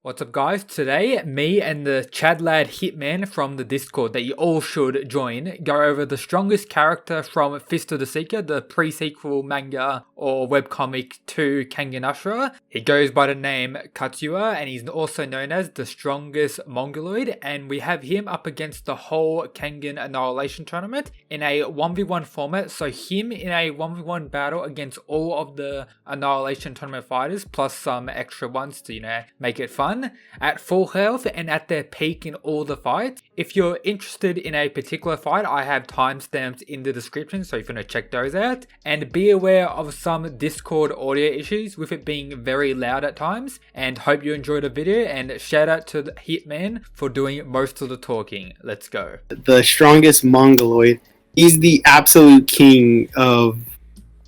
What's up guys, today me and the Chad Lad Hitman from the Discord that you all should join go over the strongest character from Fist of the Seeker, the pre-sequel manga or webcomic to Kengan Ashura. He goes by the name Katsuya and he's also known as the strongest Mongoloid, and we have him up against the whole Kengan Annihilation tournament in a 1v1 format, so him in a 1v1 battle against all of the Annihilation tournament fighters plus some extra ones to, make it fun. At full health and at their peak in all the fights. If you're interested in a particular fight, I have timestamps in the description, so if you want to check those out. And be aware of some Discord audio issues with it being very loud at times. And hope you enjoyed the video, and shout out to the Hitman for doing most of the talking. Let's go. The strongest Mongoloid. He's the absolute king of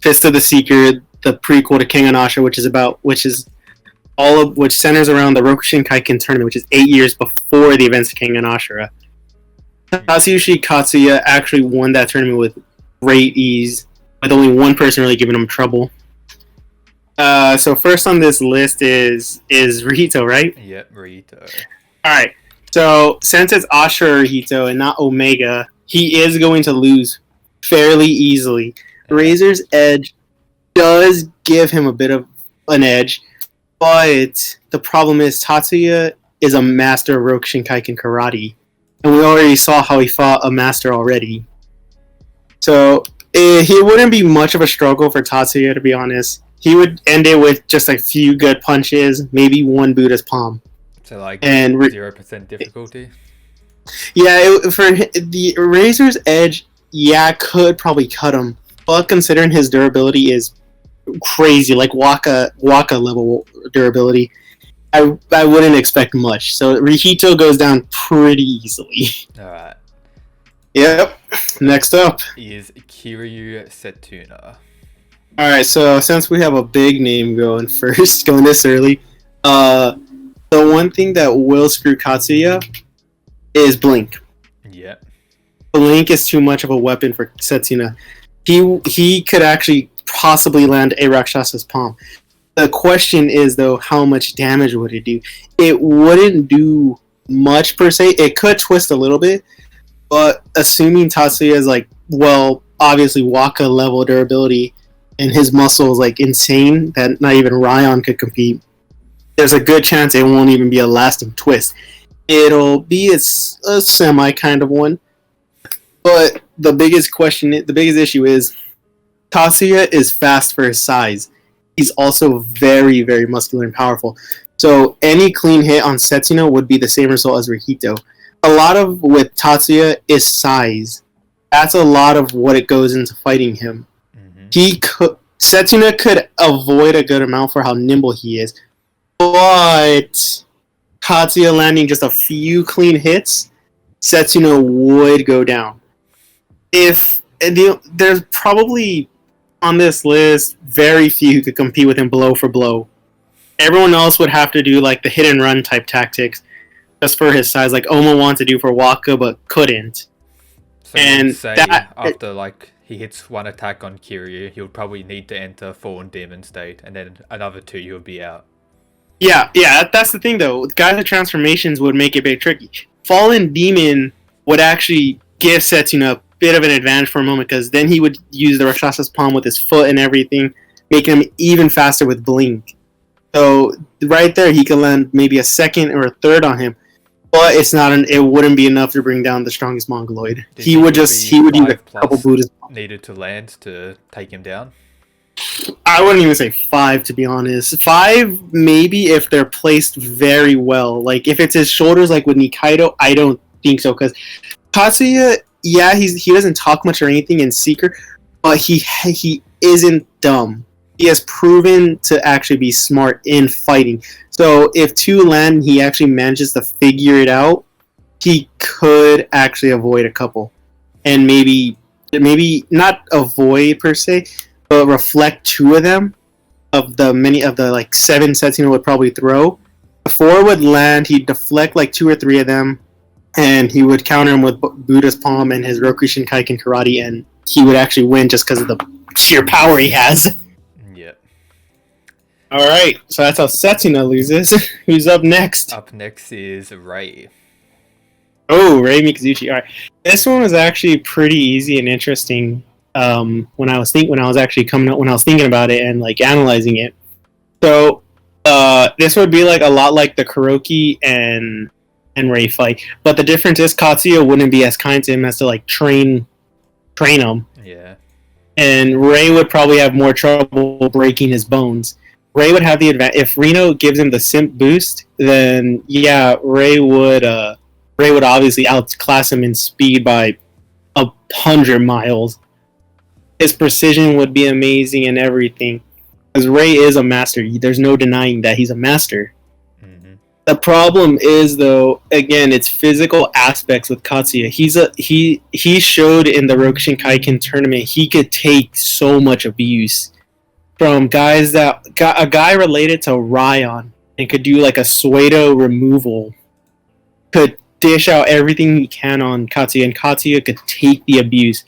Fist of the Seeker, the prequel to Kengan Ashura, which centers around the Rokushin Kaiken tournament, which is 8 years before the events of Kengan Ashura. Tatsushi Katsuya actually won that tournament with great ease, with only one person really giving him trouble. So first on this list is Rihito, right? Yep, Rihito. Alright, so since it's Ashura Rihito and not Omega, he is going to lose fairly easily. Razor's Edge does give him a bit of an edge, but the problem is Tatsuya is a master of Rokushin Kaiken karate, and we already saw how he fought a master already. So he wouldn't be much of a struggle for Tatsuya, to be honest. He would end it with just a few good punches, maybe one Buddha's palm. So 0% difficulty? Yeah, for the Razor's Edge, could probably cut him, but considering his durability is crazy, like Waka level durability, I wouldn't expect much. So Rihito goes down pretty easily. Alright. Yep. Next up is Kiryu Setuna. Alright, so since we have a big name going this early, the one thing that will screw Katsuya is Blink. Yep. Blink is too much of a weapon for Setuna. He could actually possibly land a Rakshasa's palm. The question is, though, how much damage would it do? It wouldn't do much per se. It could twist a little bit, but assuming Tatsuya is obviously Waka level durability and his muscle is insane that not even Raian could compete, there's a good chance it won't even be a lasting twist. It'll be a semi kind of one, but the biggest issue is Tatsuya is fast for his size. He's also very, very muscular and powerful. So any clean hit on Setuna would be the same result as Rihito. A lot of with Tatsuya is size. That's a lot of what it goes into fighting him. Mm-hmm. Setuna could avoid a good amount for how nimble he is, but Tatsuya landing just a few clean hits, Setuna would go down. There's probably on this list very few who could compete with him blow for blow. Everyone else would have to do the hit and run type tactics just for his size, like Ohma wanted to do for Waka but couldn't. So and after he hits one attack on Kiryu, he'll probably need to enter Fallen Demon state, and then another 2 he'll be out. Yeah, that's the thing though. Guys with transformations would make it very tricky. Fallen Demon would actually give Setuna a bit of an advantage for a moment, because then he would use the Rakshasa's palm with his foot and everything, making him even faster with Blink. So right there, he could land maybe a second or a third on him, but it wouldn't be enough to bring down the strongest Mongoloid. He would use a couple Buddhas. Needed to land to take him down. I wouldn't even say 5, to be honest. 5 maybe if they're placed very well. If it's his shoulders with Nikaido, I don't think so, because Katsuya, he doesn't talk much or anything in Seeker, but he isn't dumb. He has proven to actually be smart in fighting. So if 2 land, he actually manages to figure it out, he could actually avoid a couple. And maybe not avoid per se, but reflect 2 of them, of the 7 Setuna would probably throw. The 4 would land, he'd deflect 2 or 3 of them, and he would counter him with Buddha's palm and his Rokushin Kaiken karate, and he would actually win just because of the sheer power he has. Yep. All right, so that's how Setsuna loses. Who's up next? Up next is Ray. Oh, Rei Mikazuchi. All right, this one was actually pretty easy and interesting. When I was thinking about it and like analyzing it. So, this would be like a lot like the Kuroki and Rei fight, but the difference is Katsuya wouldn't be as kind to him as to like train him. Yeah. And Rei would probably have more trouble breaking his bones. Rei would have the advantage if Reno gives him the simp boost. Then yeah, Rei would obviously outclass him in speed by 100 miles. His precision would be amazing and everything, because Rei is a master. There's no denying that he's a master. Mm-hmm. The problem is, though, again, it's physical aspects with Katsuya. He showed in the Rokushin Kaiken tournament he could take so much abuse from guys a guy related to Raian and could do like a Suedo removal, could dish out everything he can on Katsuya, and Katsuya could take the abuse.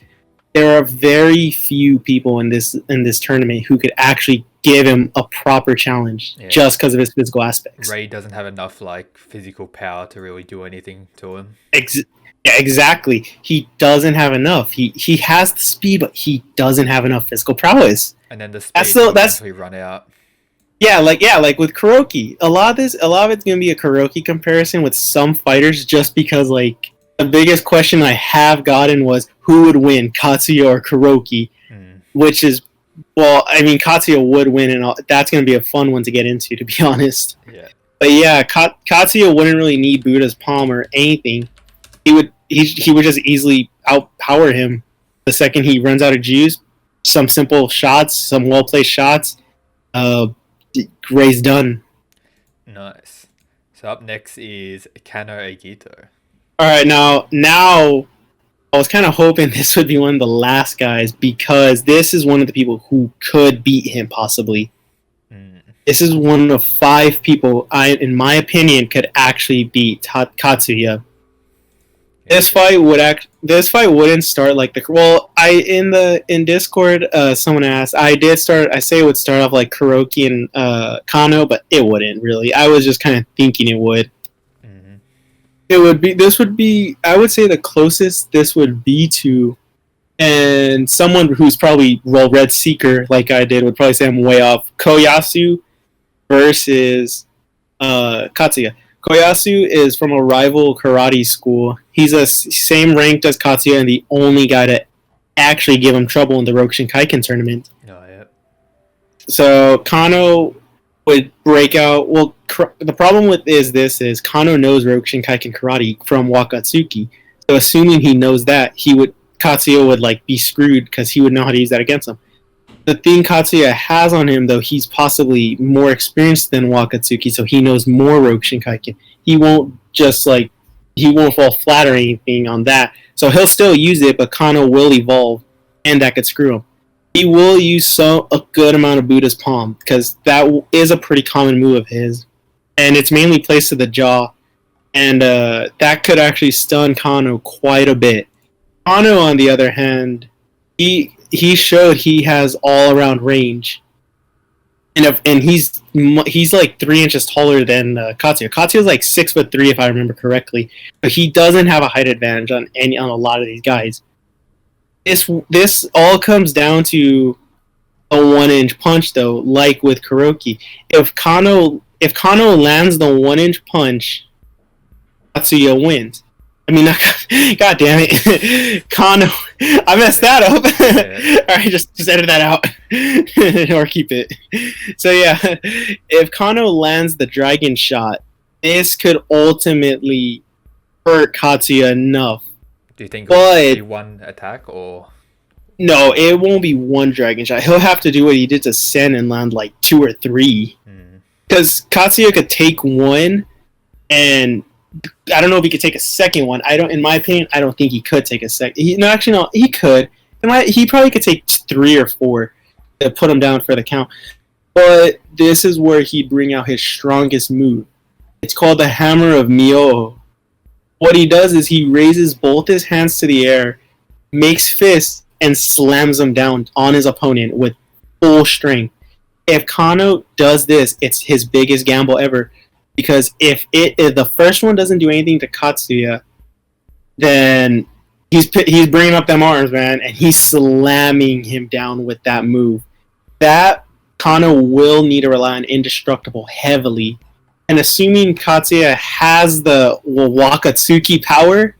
There are very few people in this tournament who could actually give him a proper challenge just because of his physical aspects. Ray doesn't have enough like physical power to really do anything to him. Yeah, exactly. He doesn't have enough. He has the speed, but he doesn't have enough physical prowess. And then the speed will eventually run out. Yeah, like with Kuroki. A lot of it's gonna be a Kuroki comparison with some fighters, just because like the biggest question I have gotten was who would win, Katsuya or Kuroki, which is, well, I mean Katsuya would win, and that's gonna be a fun one to get into, to be honest. Yeah. But yeah, Katsuya wouldn't really need Buddha's palm or anything. He would just easily outpower him the second he runs out of juice. Some simple shots, some well placed shots. Ray's done. Nice. So up next is Kanoh Agito. Alright, now I was kind of hoping this would be one of the last guys, because this is one of the people who could beat him possibly. This is one of 5 people in my opinion could actually beat Katsuya. This fight wouldn't start like in Discord, someone asked. I say it would start off like Kuroki and Kanoh, but it wouldn't really. I was just kind of thinking it would. This would be I would say the closest this would be to, and someone who's probably well-read seeker like I did would probably say I'm way off. Koyasu versus Katsuya. Koyasu is from a rival karate school. He's a same ranked as Katsuya and the only guy to actually give him trouble in the Rokushin Kaiken tournament. Oh, yeah. So Kanoh would break out. Well, the problem with is Kanoh knows Rokushin Kaiken karate from Wakatsuki. So assuming he knows that, Katsuya would like be screwed because he would know how to use that against him. The thing Katsuya has on him, though, he's possibly more experienced than Wakatsuki, so he knows more Rokushin Kaiken. He won't fall flat or anything on that. So he'll still use it, but Kanoh will evolve, and that could screw him. He will use a good amount of Buddha's palm, because that is a pretty common move of his, and it's mainly placed to the jaw, and that could actually stun Kanoh quite a bit. Kanoh, on the other hand, he showed he has all-around range, and he's like 3 inches taller than Katsuya. Katsuya's like 6'3" if I remember correctly, but he doesn't have a height advantage on a lot of these guys. This all comes down to a 1-inch punch, though, like with Kuroki. If Kanoh lands the 1-inch punch, Katsuya wins. I mean, God damn it, Kanoh. I messed that up. Yeah. All right, just edit that out, or keep it. So yeah, if Kanoh lands the dragon shot, this could ultimately hurt Katsuya enough. Do you think it'll be one attack or? No, it won't be one dragon shot. He'll have to do what he did to Sen and land like 2 or 3. Because Katsuya could take one, and I don't know if he could take a second one. In my opinion, I don't think he could take a second. He could. He probably could take 3 or 4 to put him down for the count. But this is where he'd bring out his strongest move. It's called the Hammer of Mio. What he does is he raises both his hands to the air, makes fists, and slams them down on his opponent with full strength. if Kanoh does this, it's his biggest gamble ever. Because if the first one doesn't do anything to Katsuya, then he's bringing up them arms, man, and he's slamming him down with that move. That Kanoh will need to rely on Indestructible heavily. And assuming Katsuya has the Wakatsuki power,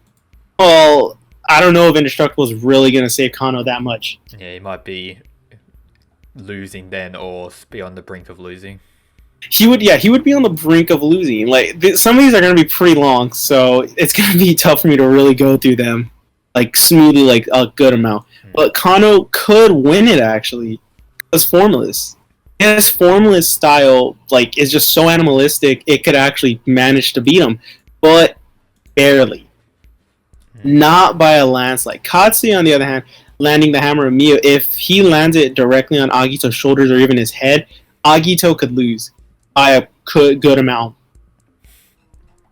well, I don't know if Indestructible is really going to save Kanoh that much. Yeah, he might be losing then, or be on the brink of losing. He would be on the brink of losing. Like, some of these are going to be pretty long, so it's going to be tough for me to really go through them, like, smoothly, like, a good amount. But Kanoh could win it, actually. It's Formless. His Formless style, like, is just so animalistic, it could actually manage to beat him. But barely. Not by a landslide. Katsuya, on the other hand, landing the Hammer of Mio, if he lands it directly on Agito's shoulders or even his head, Agito could lose by a good amount.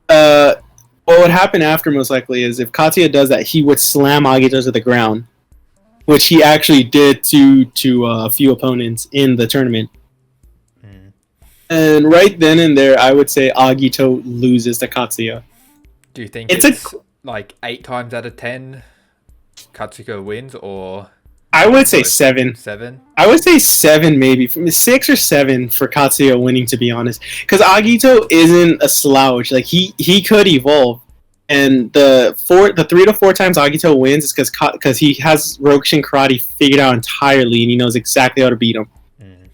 What would happen after, most likely, is if Katsuya does that, he would slam Agito to the ground, which he actually did to a few opponents in the tournament. And right then and there, I would say Agito loses to Katsuya. Do you think it's like 8 times out of 10 Katsuya wins, or... I would say 7. 7? I would say 7, maybe. 6 or 7 for Katsuya winning, to be honest. Because Agito isn't a slouch. Like, he could evolve. And the 3 to 4 times Agito wins is because he has Rokushin Karate figured out entirely, and he knows exactly how to beat him.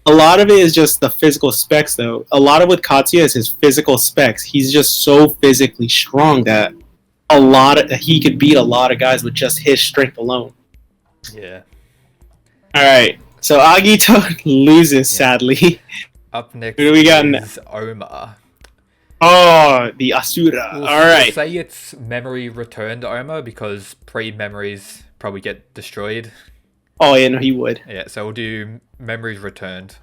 A lot of it is just the physical specs, though. A lot of with Katsuya is his physical specs. He's just so physically strong that he could beat a lot of guys with just his strength alone. Yeah. Alright, so Agito loses, sadly. Up next Who do we got is Ohma. Oh, the Asura. Alright. We'll say it's memory returned Ohma, because pre-memories probably get destroyed. Oh yeah, no, he would. Yeah, so we'll do memories returned.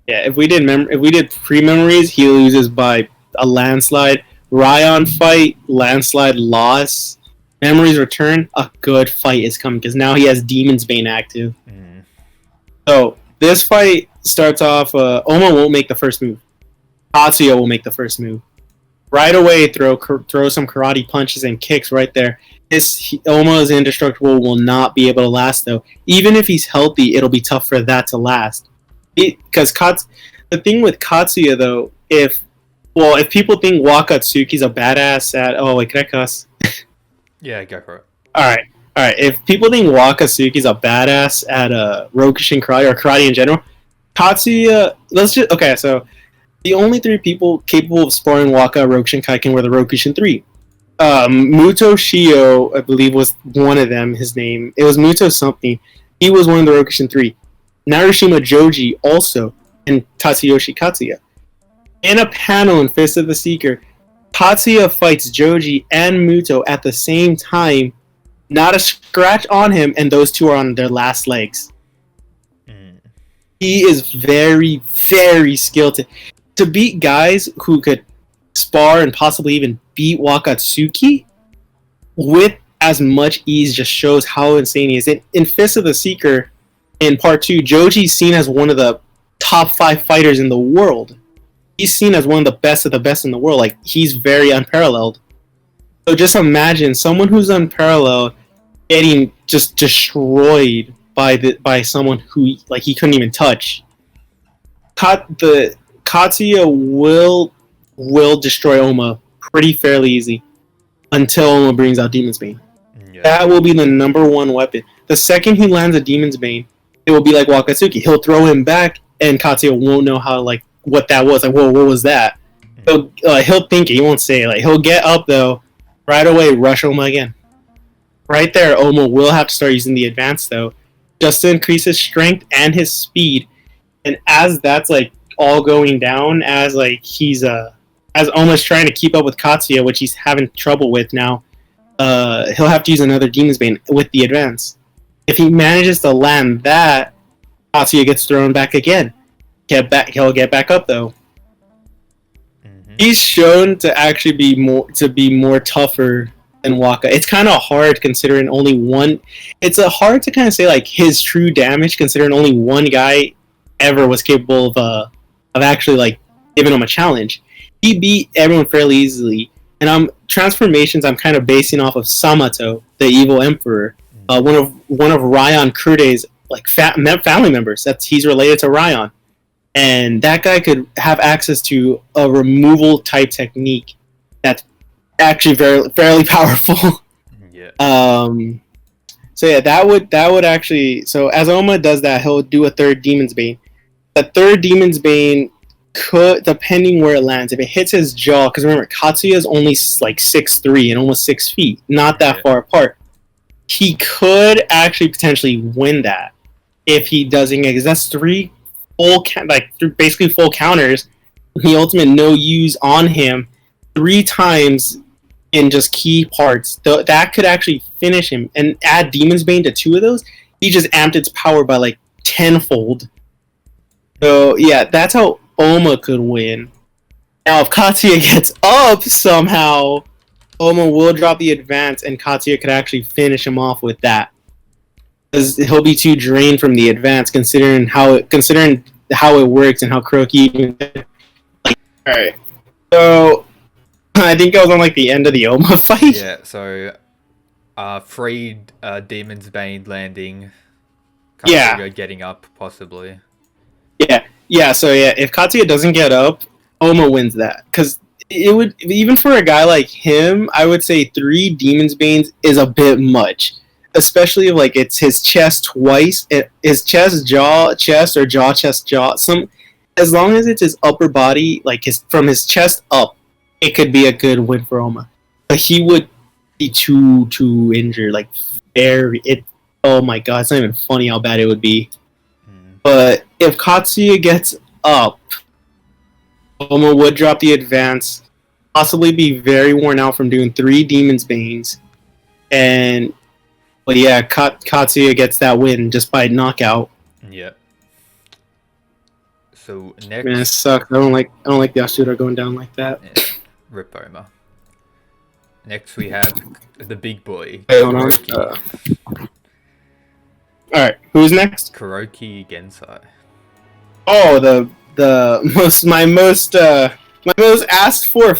Yeah, if we did pre-memories, he loses by a landslide. Raian fight, landslide loss. Memories return, a good fight is coming, because now he has Demon's Bane active. So, this fight starts off, Ohma won't make the first move. Katsuya will make the first move. Right away, throw some karate punches and kicks right there. Ohma's Indestructible will not be able to last, though. Even if he's healthy, it'll be tough for that to last. Because the thing with Katsuya, though, if people think Wakatsuki's a badass at... Oh, wait, can I cuss? Yeah, go for it. Alright. If people think Wakatsuki's a badass at Rokushin Karate or karate in general, Katsuya... Okay, so... The only 3 people capable of sparring Waka Rokushin Kaiken were the Rokushin 3. Muto Shio, I believe, was one of them, his name. It was Muto something. He was one of the Rokushin 3. Narushima Joji also, and Tatsuyoshi Katsuya. In a panel in Fist of the Seeker, Katsuya fights Joji and Muto at the same time. Not a scratch on him, and those 2 are on their last legs. He is very, very skilled to beat guys who could spar and possibly even beat Wakatsuki with as much ease. Just shows how insane he is. In Fist of the Seeker, in Part 2, Joji's seen as one of the top 5 fighters in the world. He's seen as one of the best in the world. Like, he's very unparalleled. So just imagine someone who's unparalleled getting just destroyed by someone who, like, he couldn't even touch. Katsuya will destroy Ohma pretty fairly easy until Ohma brings out Demon's Bane. Yeah. That will be the number 1 weapon. The second he lands a Demon's Bane, it will be like Wakatsuki. He'll throw him back, and Katsuya won't know how, like, what that was. Like, whoa, what was that? He'll think it. He won't say it. Like, he'll get up, though, right away, rush Ohma again. Right there, Ohma will have to start using the advance, though, just to increase his strength and his speed. And as that's, like, all going down, as, like, he's, as Ohma's trying to keep up with Katsuya, which he's having trouble with now, he'll have to use another Demon's Bane with the advance. If he manages to land that, Katsuya gets thrown back again. He'll get back up, though. He's shown to actually be more tougher than Waka. It's kind of hard considering only one. It's hard to kind of say, like, his true damage considering only one guy ever was capable of actually like giving him a challenge. He beat everyone fairly easily, and transformations I'm kind of basing off of Samato, the evil emperor, one of Raian Kure's like family members. He's related to Raian, and that guy could have access to a removal type technique that's actually fairly powerful. Yeah. So yeah, that would actually. So as Ohma does that, he'll do a third Demon's Bane. The third Demon's Bane could, depending where it lands, if it hits his jaw, because remember, Katsuya is only like 6'3" and almost 6 feet, not that far apart. He could actually potentially win that if he doesn't get, because that's basically full counters. The ultimate no use on him 3 times in just key parts. That could actually finish him, and add Demon's Bane to 2 of those. He just amped its power by like 10-fold. So yeah, that's how Ohma could win. Now, if Katsuya gets up somehow, Ohma will drop the advance, and Katsuya could actually finish him off with that. Because he'll be too drained from the advance, considering how it works and how Kuroki. Alright, so I think I was on like the end of the Ohma fight. Yeah, so freed Demon's Bane landing. Katsuya getting up, possibly. Yeah, so yeah, if Katsuya doesn't get up, Ohma wins that. Because it would, even for a guy like him, I would say 3 Demon's Banes is a bit much. Especially if like it's his chest twice, his chest, jaw, chest, or jaw, chest, jaw. As long as it's his upper body, like from his chest up, it could be a good win for Ohma. But he would be too injured, like oh my god, it's not even funny how bad it would be. But if Katsuya gets up, Ohma would drop the advance, possibly be very worn out from doing 3 Demon's Banes, but yeah, Katsuya gets that win just by knockout. Yeah. So next, man, it sucks. I don't like the Ashura going down like that. Yeah. Rip Ohma. Next we have the big boy. Hey, hold on. Alright, who's next? Kuroki Gensai. Oh, my most asked for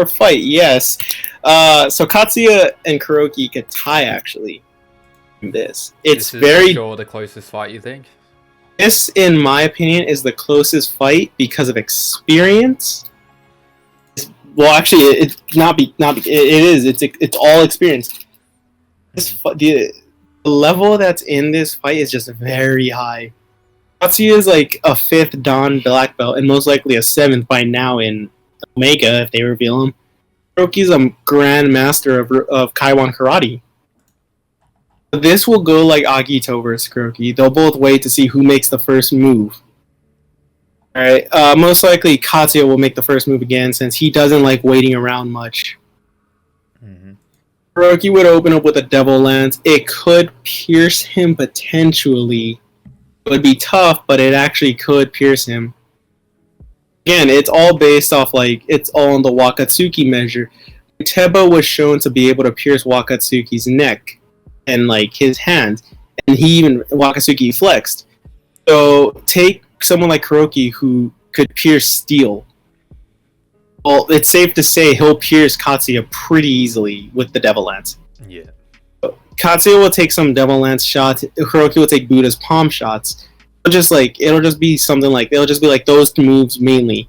fight. Yes. So Katsuya and Kuroki could tie actually. This is very sure the closest fight, you think? This, in my opinion, is the closest fight because of experience. Well, actually, it is. It's all experience. The level that's in this fight is just very high. Katsuya is like a 5th Dan black belt and most likely a 7th by now in Omega if they reveal him. Kuroki's a grand master of Kaiwan karate. This will go like Agito versus Kuroki. They'll both wait to see who makes the first move. Alright, most likely Katsuya will make the first move again since he doesn't like waiting around much. Kuroki would open up with a Devil Lance. It could pierce him potentially. It would be tough, but it actually could pierce him. Again, it's all based off, it's all on the Wakatsuki measure. Muteba was shown to be able to pierce Wakatsuki's neck and, his hands. And Wakatsuki flexed. So, take someone like Kuroki who could pierce steel. Well, it's safe to say he'll pierce Katsuya pretty easily with the Devil Lance. Yeah. Katsuya will take some Devil Lance shots. Kuroki will take Buddha's palm shots. It'll just be something they'll just be those moves mainly.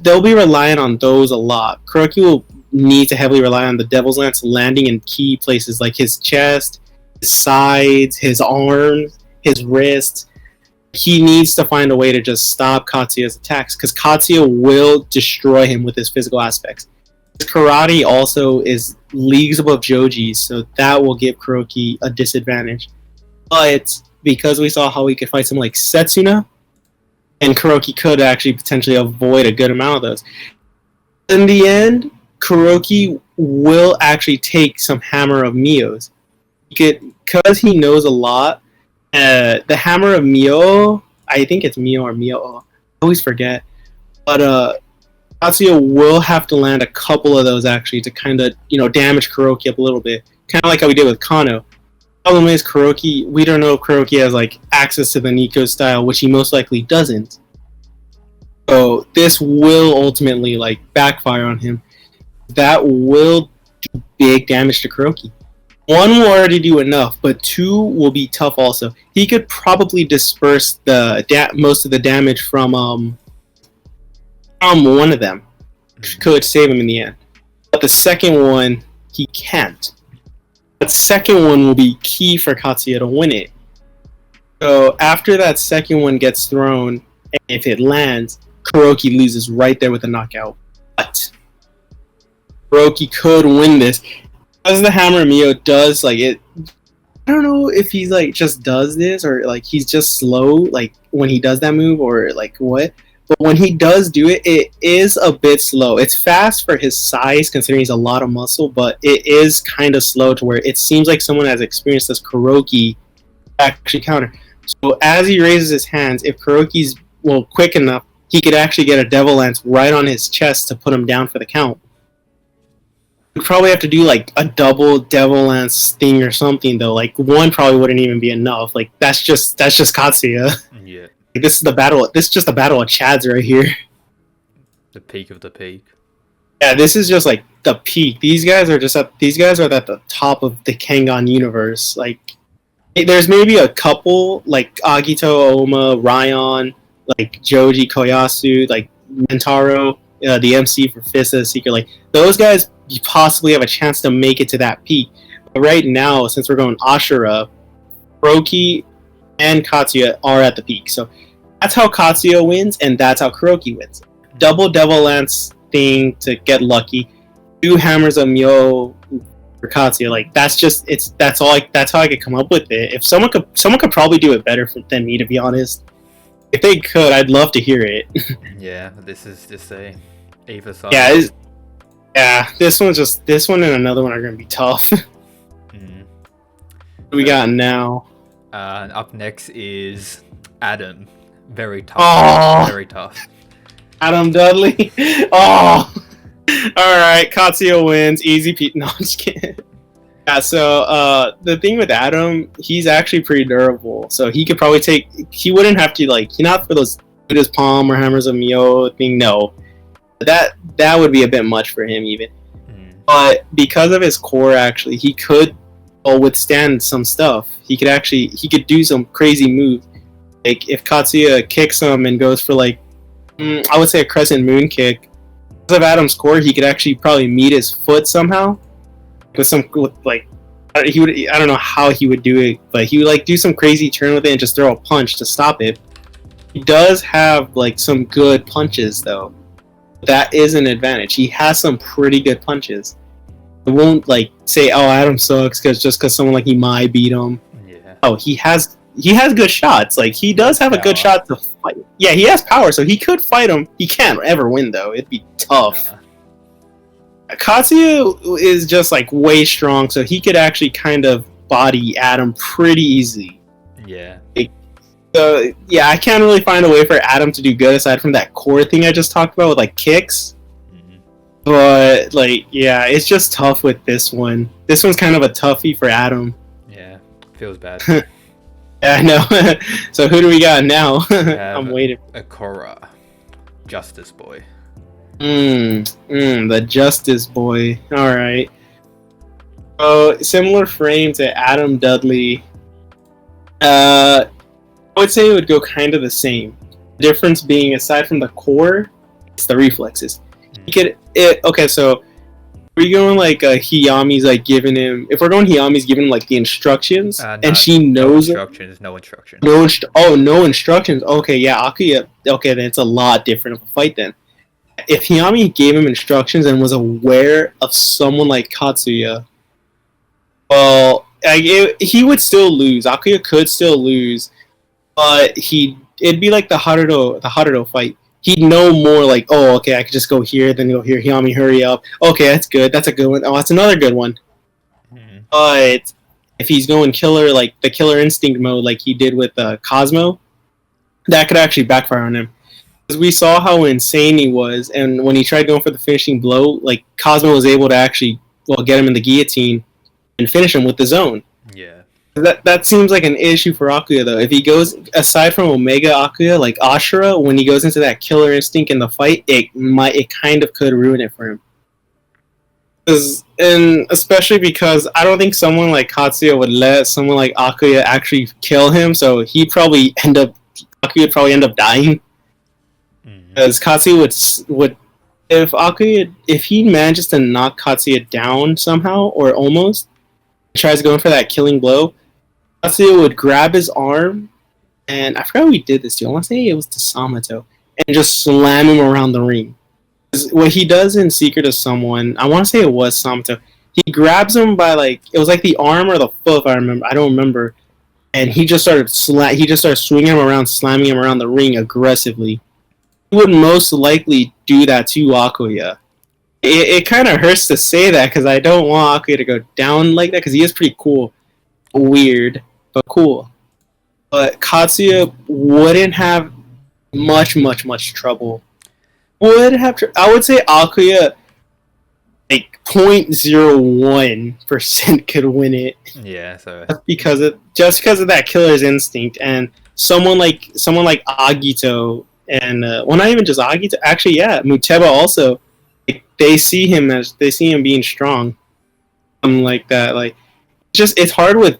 They'll be relying on those a lot. Kuroki will need to heavily rely on the Devil's Lance landing in key places like his chest, his sides, his arms, his wrists. He needs to find a way to just stop Katsuya's attacks because Katsuya will destroy him with his physical aspects. His karate also is leagues above Joji's, so that will give Kuroki a disadvantage. But because we saw how he could fight someone like Setsuna, and Kuroki could actually potentially avoid a good amount of those. In the end, Kuroki will actually take some Hammer of Mio's. Because he knows a lot, the Hammer of Mio, I think it's Mio or Mio, I always forget. But Katsuya will have to land a couple of those actually to kind of, damage Kuroki up a little bit. Kind of like how we did with Kanoh. Problem is, Kuroki, we don't know if Kuroki has like access to the Nico style, which he most likely doesn't. So this will ultimately like backfire on him. That will do big damage to Kuroki. One will already do enough, but two will be tough also. He could probably disperse the most of the damage from one of them, which could save him in the end. But the second one, he can't. That second one will be key for Katsuya to win it. So after that second one gets thrown, and if it lands, Kuroki loses right there with a knockout. But Kuroki could win this. Because the Hammer Mio does, like, it... I don't know if he's, like, just does this, or, like, he's just slow, like, when he does that move, or, like, what? But when he does do it, it is a bit slow. It's fast for his size, considering he's a lot of muscle, but it is kind of slow to where it seems like someone as experienced as Kuroki actually counter. So as he raises his hands, if Kuroki's, well, quick enough, he could actually get a Devil Lance right on his chest to put him down for the count. We'd probably have to do, like, a double Devil Lance thing or something, though. Like, one probably wouldn't even be enough. Like, that's just Katsuya. Yeah. This is the battle. This is just the battle of Chads right here. The peak of the peak. Yeah, this is just like the peak. These guys are at the top of the Kengan universe. Like, there's maybe a couple like Agito, Ohma, Raian, like Joji, Koyasu, like Mentaro, the MC for Fist of the Secret. Like those guys, you possibly have a chance to make it to that peak. But right now, since we're going Ashura, Kuroki and Katsuya are at the peak. So that's how Katsuya wins, and that's how Kuroki wins. Double Devil Lance thing to get lucky. 2 hammers of Myo for Katsuya. Like that's how I could come up with it. If someone could probably do it better than me, to be honest. If they could, I'd love to hear it. Yeah, this is just a either side. Yeah, this one and another one are gonna be tough. What we got now? Up next is Adam. Very tough. Oh. Very tough. Adam Dudley. Oh. Alright, Katsuya wins. Easy Pete. No, I'm just kidding. Yeah, so the thing with Adam, he's actually pretty durable. So he could probably he wouldn't have to like, not for those Buddha's Palm or Hammers of Mio thing, no. That would be a bit much for him even. But because of his core actually, he could withstand some stuff. He could do some crazy moves. Like if Katsuya kicks him and goes for like I would say a crescent moon kick, because of Adam's core, he could actually probably meet his foot somehow I don't know how he would do it, but he would like do some crazy turn with it and just throw a punch to stop it. He does have like some good punches though. That is an advantage. He has some pretty good punches. I won't like say, "Oh, Adam sucks," because someone like Imai beat him. Yeah. Oh, he has good shots. Like he does have a good shot to fight. Yeah, he has power, so he could fight him. He can't ever win though. It'd be tough. Katsuya is just like way strong, so he could actually kind of body Adam pretty easily. Yeah. So yeah, I can't really find a way for Adam to do good aside from that core thing I just talked about with like kicks. But, like, yeah, it's just tough with this one. This one's kind of a toughie for Adam. Yeah, feels bad. Yeah, I know. So who do we got now? I'm waiting. Akoya, Justice Boy. The Justice Boy. Alright. So, similar frame to Adam Dudley. I would say it would go kind of the same. The difference being, aside from the core, it's the reflexes. Okay, so we're going like Hiyami's like giving him. If we're going Hiyami's giving him like the instructions, and she knows no instructions. No instructions. Okay, yeah, Akoya. Okay, then it's a lot different of a fight then. If Hiyami gave him instructions and was aware of someone like Katsuya, well, he would still lose. Akoya could still lose, but it'd be like the Haruto fight. He'd know more like, oh, okay, I could just go here, then go here. Hiyami, hurry up. Okay, that's good. That's a good one. Oh, that's another good one. But if he's going killer, like the killer instinct mode, like he did with Cosmo, that could actually backfire on him. Because we saw how insane he was, and when he tried going for the finishing blow, like Cosmo was able to actually, get him in the guillotine and finish him with the zone. Yeah. That seems like an issue for Akoya though. If he goes aside from Omega Akoya, like Ashura, when he goes into that killer instinct in the fight, it kind of could ruin it for him. And especially because I don't think someone like Katsuya would let someone like Akoya actually kill him, so Akoya would probably end up dying. Because Katsuya would if he manages to knock Katsuya down somehow or almost tries going for that killing blow, Katsuya would grab his arm, and I forgot who he did this to. I want to say it was to Samato, and just slam him around the ring. What he does in Secret of Someone, I want to say it was Samato. He grabs him by it was like the arm or the foot, if I remember. I don't remember. And he just started swinging him around, slamming him around the ring aggressively. He would most likely do that to Akoya. It kind of hurts to say that because I don't want Akoya to go down like that because he is pretty cool. Weird, but cool. But Katsuya wouldn't have much trouble. I would say Akoya, 0.01% could win it. Yeah, so just because of that killer's instinct, and someone like Agito, and not even just Agito. Actually, yeah, Muteba also. They see him being strong, like that. It's hard with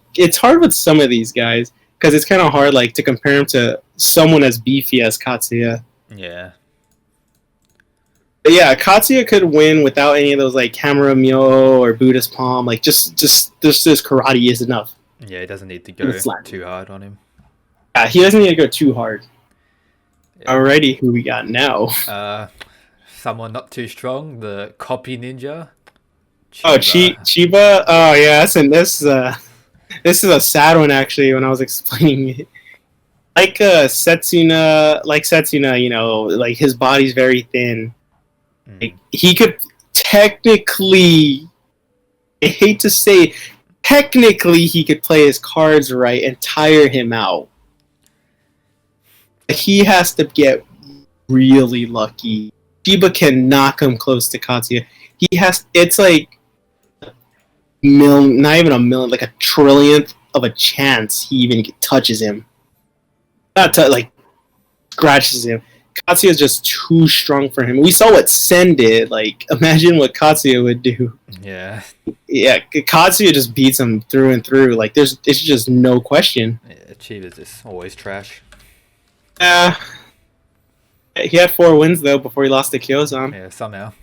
some of these guys because it's kind of hard to compare him to someone as beefy as Katsuya. Yeah. But yeah, Katsuya could win without any of those Hamura Myo or Buddhist Palm. Just this karate is enough. Yeah, he doesn't need to go too hard on him. Yeah, he doesn't need to go too hard. Yeah. Alrighty, who we got now? Someone not too strong, the copy ninja. Chiba. Oh, Chiba. Oh yeah, this is a sad one actually. When I was explaining it, Setsuna, his body's very thin. He could technically, I hate to say, technically he could play his cards right and tire him out. He has to get really lucky. Chiba cannot come close to Katsuya. It's not even a million, a trillionth of a chance he even touches him. Scratches him. Katsuya is just too strong for him. We saw what Sen did. Imagine what Katsuya would do. Yeah. Yeah, Katsuya just beats him through and through. It's just no question. Yeah, Chiba's just always trash. He had 4 wins though before he lost to Kiozan. Yeah, somehow.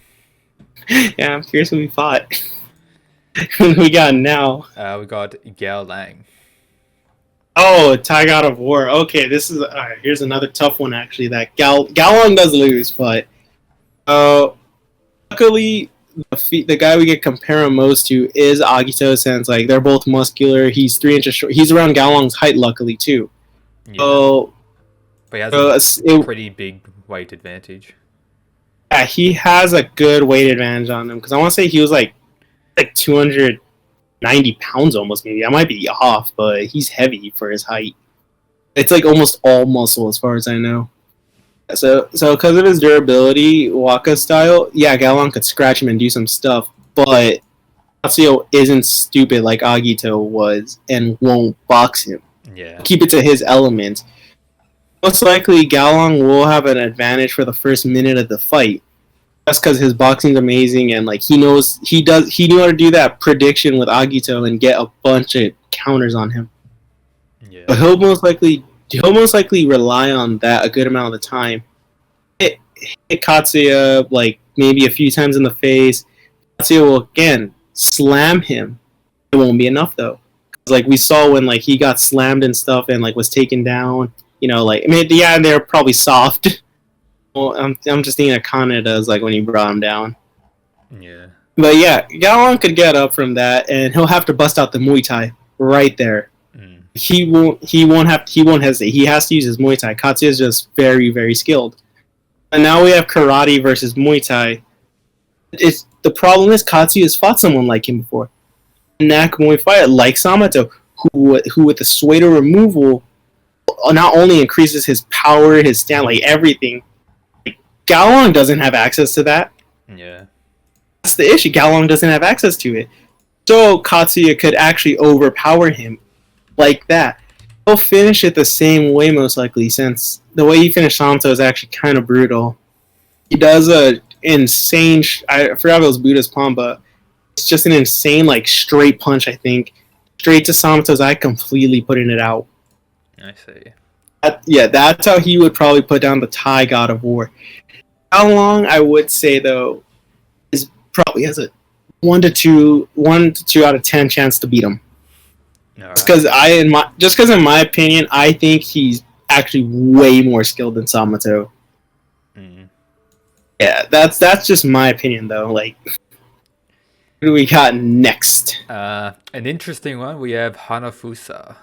Yeah, I'm curious who we fought. Who we got now? We got Gaolang. Oh, Tag Out of War. Okay, this is alright. Here's another tough one actually. That Gaolang does lose, but luckily the guy we could compare him most to is Agito, since they're both muscular. He's 3 inches short. He's around Gaolang's height, luckily too. Yeah. So, but he has a pretty big weight advantage. Yeah, he has a good weight advantage on him because I want to say he was like 290 pounds almost. Maybe I might be off, but he's heavy for his height. It's almost all muscle as far as I know. So because of his durability, Waka style, yeah, Gaolang could scratch him and do some stuff, but Katsuya isn't stupid like Agito was and won't box him. Yeah. Keep it to his element. Most likely, Gaolang will have an advantage for the first minute of the fight. That's because his boxing's amazing and he knew how to do that prediction with Agito and get a bunch of counters on him. Yeah. But he'll most likely rely on that a good amount of the time. Hit Katsuya maybe a few times in the face. Katsuya will again slam him. It won't be enough though. We saw when he got slammed and stuff and was taken down. They're probably soft. Well, I'm just thinking of Kaneda when he brought him down. Yeah. But yeah, Gaolang could get up from that, and he'll have to bust out the Muay Thai right there. Mm. He won't hesitate. He has to use his Muay Thai. Katsuya is just very, very skilled. And now we have karate versus Muay Thai. The problem is Katsuya has fought someone like him before. Nak Muay fight like Samato, who with the Suedo removal not only increases his power, his stamina, everything. Gaolang doesn't have access to that. Yeah. That's the issue. Gaolang doesn't have access to it. So Katsuya could actually overpower him like that. He'll finish it the same way most likely, since the way he finished Samato is actually kind of brutal. He does a insane. I forgot if it was Buddha's palm, but it's just an insane like straight punch. I think straight to Samato's eye, completely putting it out. I see. Yeah, that's how he would probably put down the Thai God of War. How long I would say though is probably has a 1 to 2 out of 10 chance to beat him. Right. Just because in my opinion, I think he's actually way more skilled than Samato. Mm. Yeah, that's just my opinion though. Like, who do we got next? An interesting one. We have Hanafusa,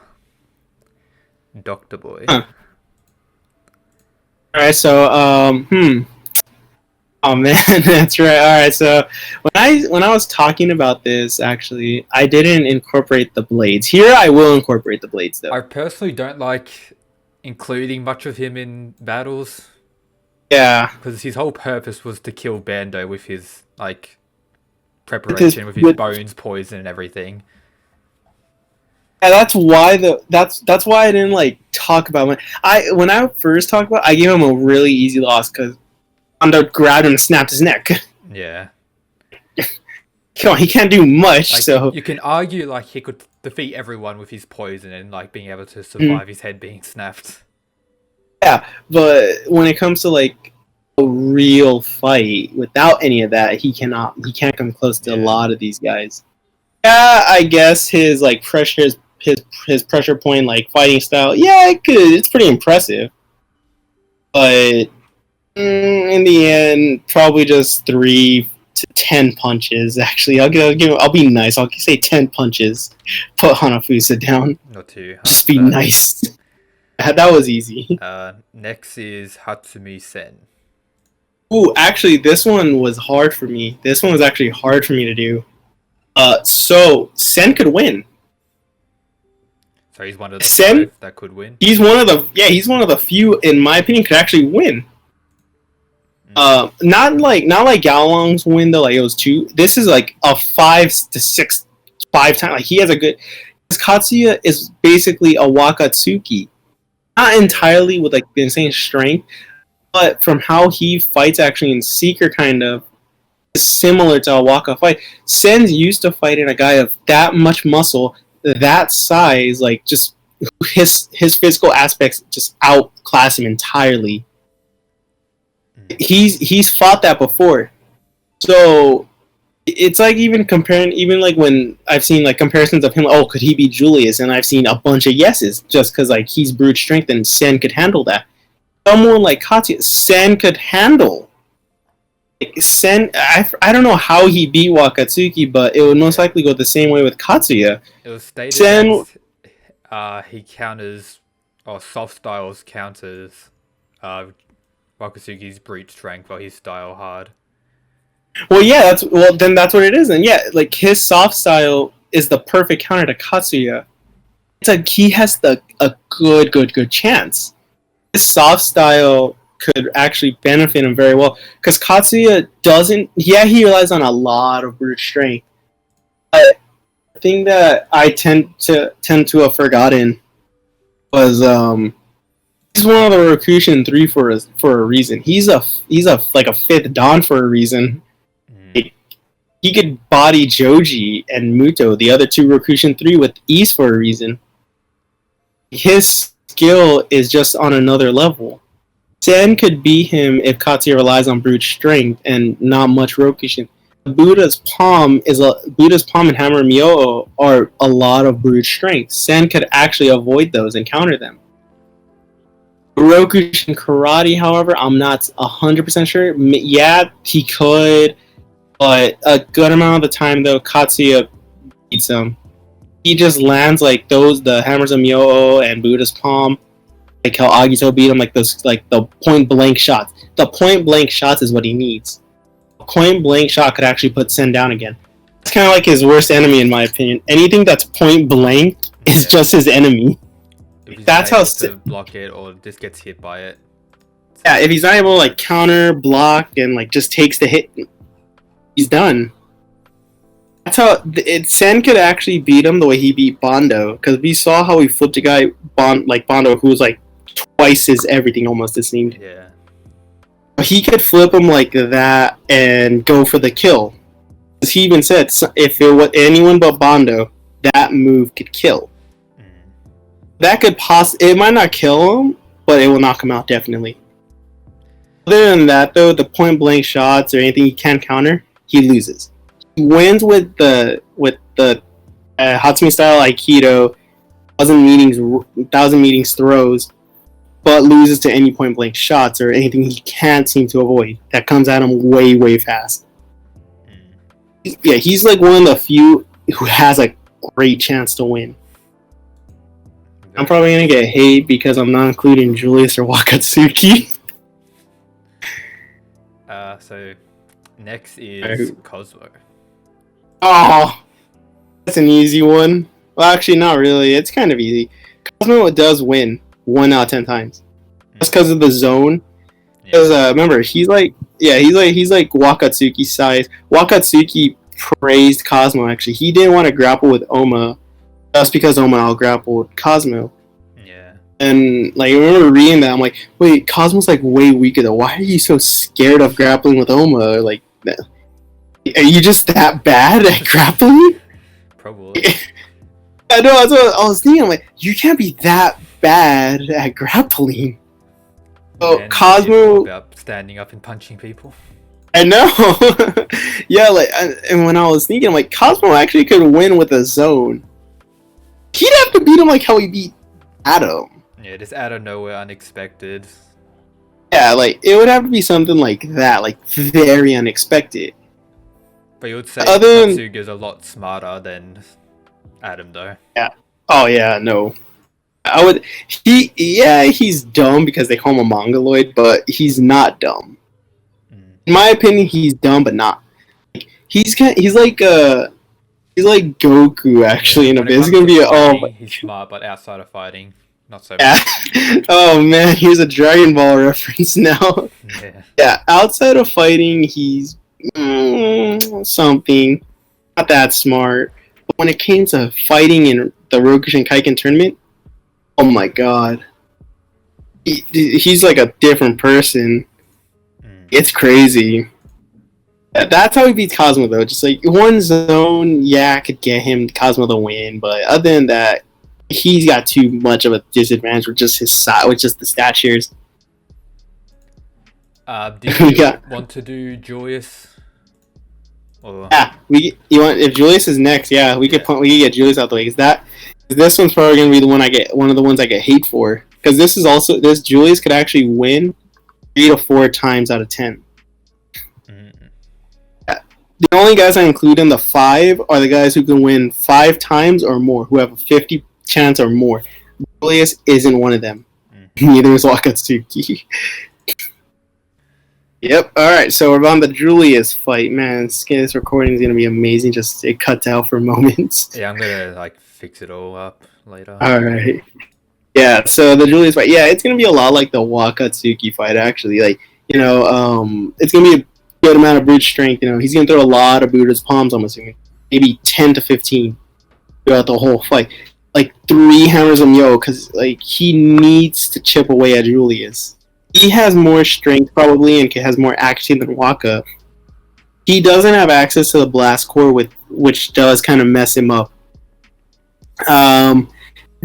Doctor Boy. Huh. All right, so oh man, that's right. All right, so when I was talking about this, actually, I didn't incorporate the blades. Here, I will incorporate the blades, though. I personally don't like including much of him in battles. Yeah, because his whole purpose was to kill Bando with his like preparation, with his bones, poison, and everything. Yeah, that's why that's why I didn't like talk about when I first talked about. I gave him a really easy loss because Bando grabbed him and snapped his neck. Yeah. Come on, he can't do much. Like, so you can argue like he could defeat everyone with his poison and like being able to survive his head being snapped. Yeah, but when it comes to like a real fight without any of that, he can't come close to a lot of these guys. Yeah, I guess his like pressure, his pressure point like fighting style. Yeah, it's pretty impressive. But in the end, probably just 3 to 10 punches. Actually, I'll be nice. I'll say 10 punches. Put Hanafusa down. Not too. Just be nice. That was easy. Next is Hatsumi Sen. Ooh, actually, this one was hard for me. This one was actually hard for me to do. So Sen could win. So he's one of the five that could win. He's one of the few, in my opinion, could actually win. Not like Gaolang's win though. Like it was 2. This is like a 5 to 6 times. Like he has a good. Katsuya is basically a Wakatsuki, not entirely with like the insane strength, but from how he fights actually in Seeker kind of is similar to a Waka fight. Sen's used to fighting a guy of that much muscle, that size, like just his physical aspects just outclass him entirely. He's fought that before, so it's like even like when I've seen like comparisons of him. Oh, could he be Julius? And I've seen a bunch of yeses just because like he's brute strength and Sen could handle that. Someone like Katsuya, Sen could handle. Like, Sen, I don't know how he beat Wakatsuki, but it would most likely go the same way with Katsuya. It was stated that he counters, or soft styles counters, Wakatsuki's brute strength, or his style hard. Well, yeah, then that's what it is. And yeah, like his soft style is the perfect counter to Katsuya. It's like he has a good chance. His soft style could actually benefit him very well because Katsuya doesn't. Yeah, he relies on a lot of brute strength. But the thing that I tend to have forgotten was he's one of the Rokushin 3 for a reason. He's a like a 5th Dan for a reason. He could body Joji and Muto, the other 2 Rokushin 3, with ease for a reason. His skill is just on another level. Sen could beat him if Katsuya relies on brute strength and not much Rokushin. Buddha's palm and Hammer Myo are a lot of brute strength. Sen could actually avoid those and counter them. Rokushin Karate, however, I'm not 100% sure. Yeah, he could, but a good amount of the time, though, Katsuya beats him. He just lands like the Hammers of Myo and Buddha's Palm, like how Agito beat him, like those, like the point blank shots. The point blank shots is what he needs. A point blank shot could actually put Sen down again. It's kind of like his worst enemy, in my opinion. Anything that's point blank is just his enemy. That's how to block it or just gets hit by it. Yeah, if he's not able to like counter, block, and like just takes the hit, he's done. That's how Sen could actually beat him the way he beat Bando, because we saw how he flipped a guy Bando, who was like twice his everything almost, it seemed. Yeah. He could flip him like that and go for the kill. Because he even said, if it was anyone but Bando, that move could kill. That could it might not kill him, but it will knock him out definitely. Other than that, though, the point blank shots or anything he can't counter, he loses. He wins with the Hatsumi style Aikido, thousand meetings throws, but loses to any point blank shots or anything he can't seem to avoid that comes at him way fast. Yeah, he's like one of the few who has a great chance to win. I'm probably gonna get hate because I'm not including Julius or Wakatsuki. So next is Cosmo. Oh, that's an easy one. Well, actually, not really. It's kind of easy. Cosmo does win 1 out of 10 times. Just because of the zone. Because remember, he's like Wakatsuki size. Wakatsuki praised Cosmo. Actually, he didn't want to grapple with Ohma, just because Ohma out grappled Cosmo. Yeah. And like, I remember reading that. I'm like, wait, Cosmo's like way weaker though. Why are you so scared of grappling with Ohma? Like, are you just that bad at grappling? Probably. I know. That's what I was thinking. I'm like, you can't be that bad at grappling. So Cosmo about standing up and punching people. I know. Yeah, like, and when I was thinking, I'm like, Cosmo actually could win with a zone. He'd have to beat him like how he beat Adam. Yeah, just out of nowhere, unexpected. Yeah, like, it would have to be something like that, like, very unexpected. But you would say Katsuya's a lot smarter than Adam, though. Yeah. Oh, yeah, no. He's dumb because they call him a mongoloid, but he's not dumb. In my opinion, he's dumb, but not. He's like Goku, actually, in a bit. It's gonna be he's smart, but outside of fighting, not so much. Oh man, here's a Dragon Ball reference now. Yeah, outside of fighting, he's something. Not that smart. But when it came to fighting in the Rokushin Kaiken tournament, oh my god. He's like a different person. It's crazy. That's how he beats Cosmo, though. Just like one zone, I could get him Cosmo the win, but other than that, he's got too much of a disadvantage with just his size, with just the statures. Do you want to do Julius? Or... Yeah, if Julius is next, we could get Julius out the way. This one's probably gonna be one of the ones I get hate for, because this Julius could actually win 3 to 4 times out of 10. The only guys I include in the 5 are the guys who can win 5 times or more, who have a 50 chance or more. Julius isn't one of them. Neither is Wakatsuki. Yep. All right. So we're on the Julius fight, man. This recording is gonna be amazing. Just it cuts out for moments. Yeah, I'm gonna fix it all up later. All right. Yeah. So the Julius fight. Yeah, it's gonna be a lot like the Wakatsuki fight. Actually, it's gonna be a good amount of brute strength. He's gonna throw a lot of Buddha's palms. I'm assuming maybe 10 to 15 throughout the whole fight. Like 3 hammers of Myo, because he needs to chip away at Julius. He has more strength probably and has more action than Waka. He doesn't have access to the blast core, which does kind of mess him up.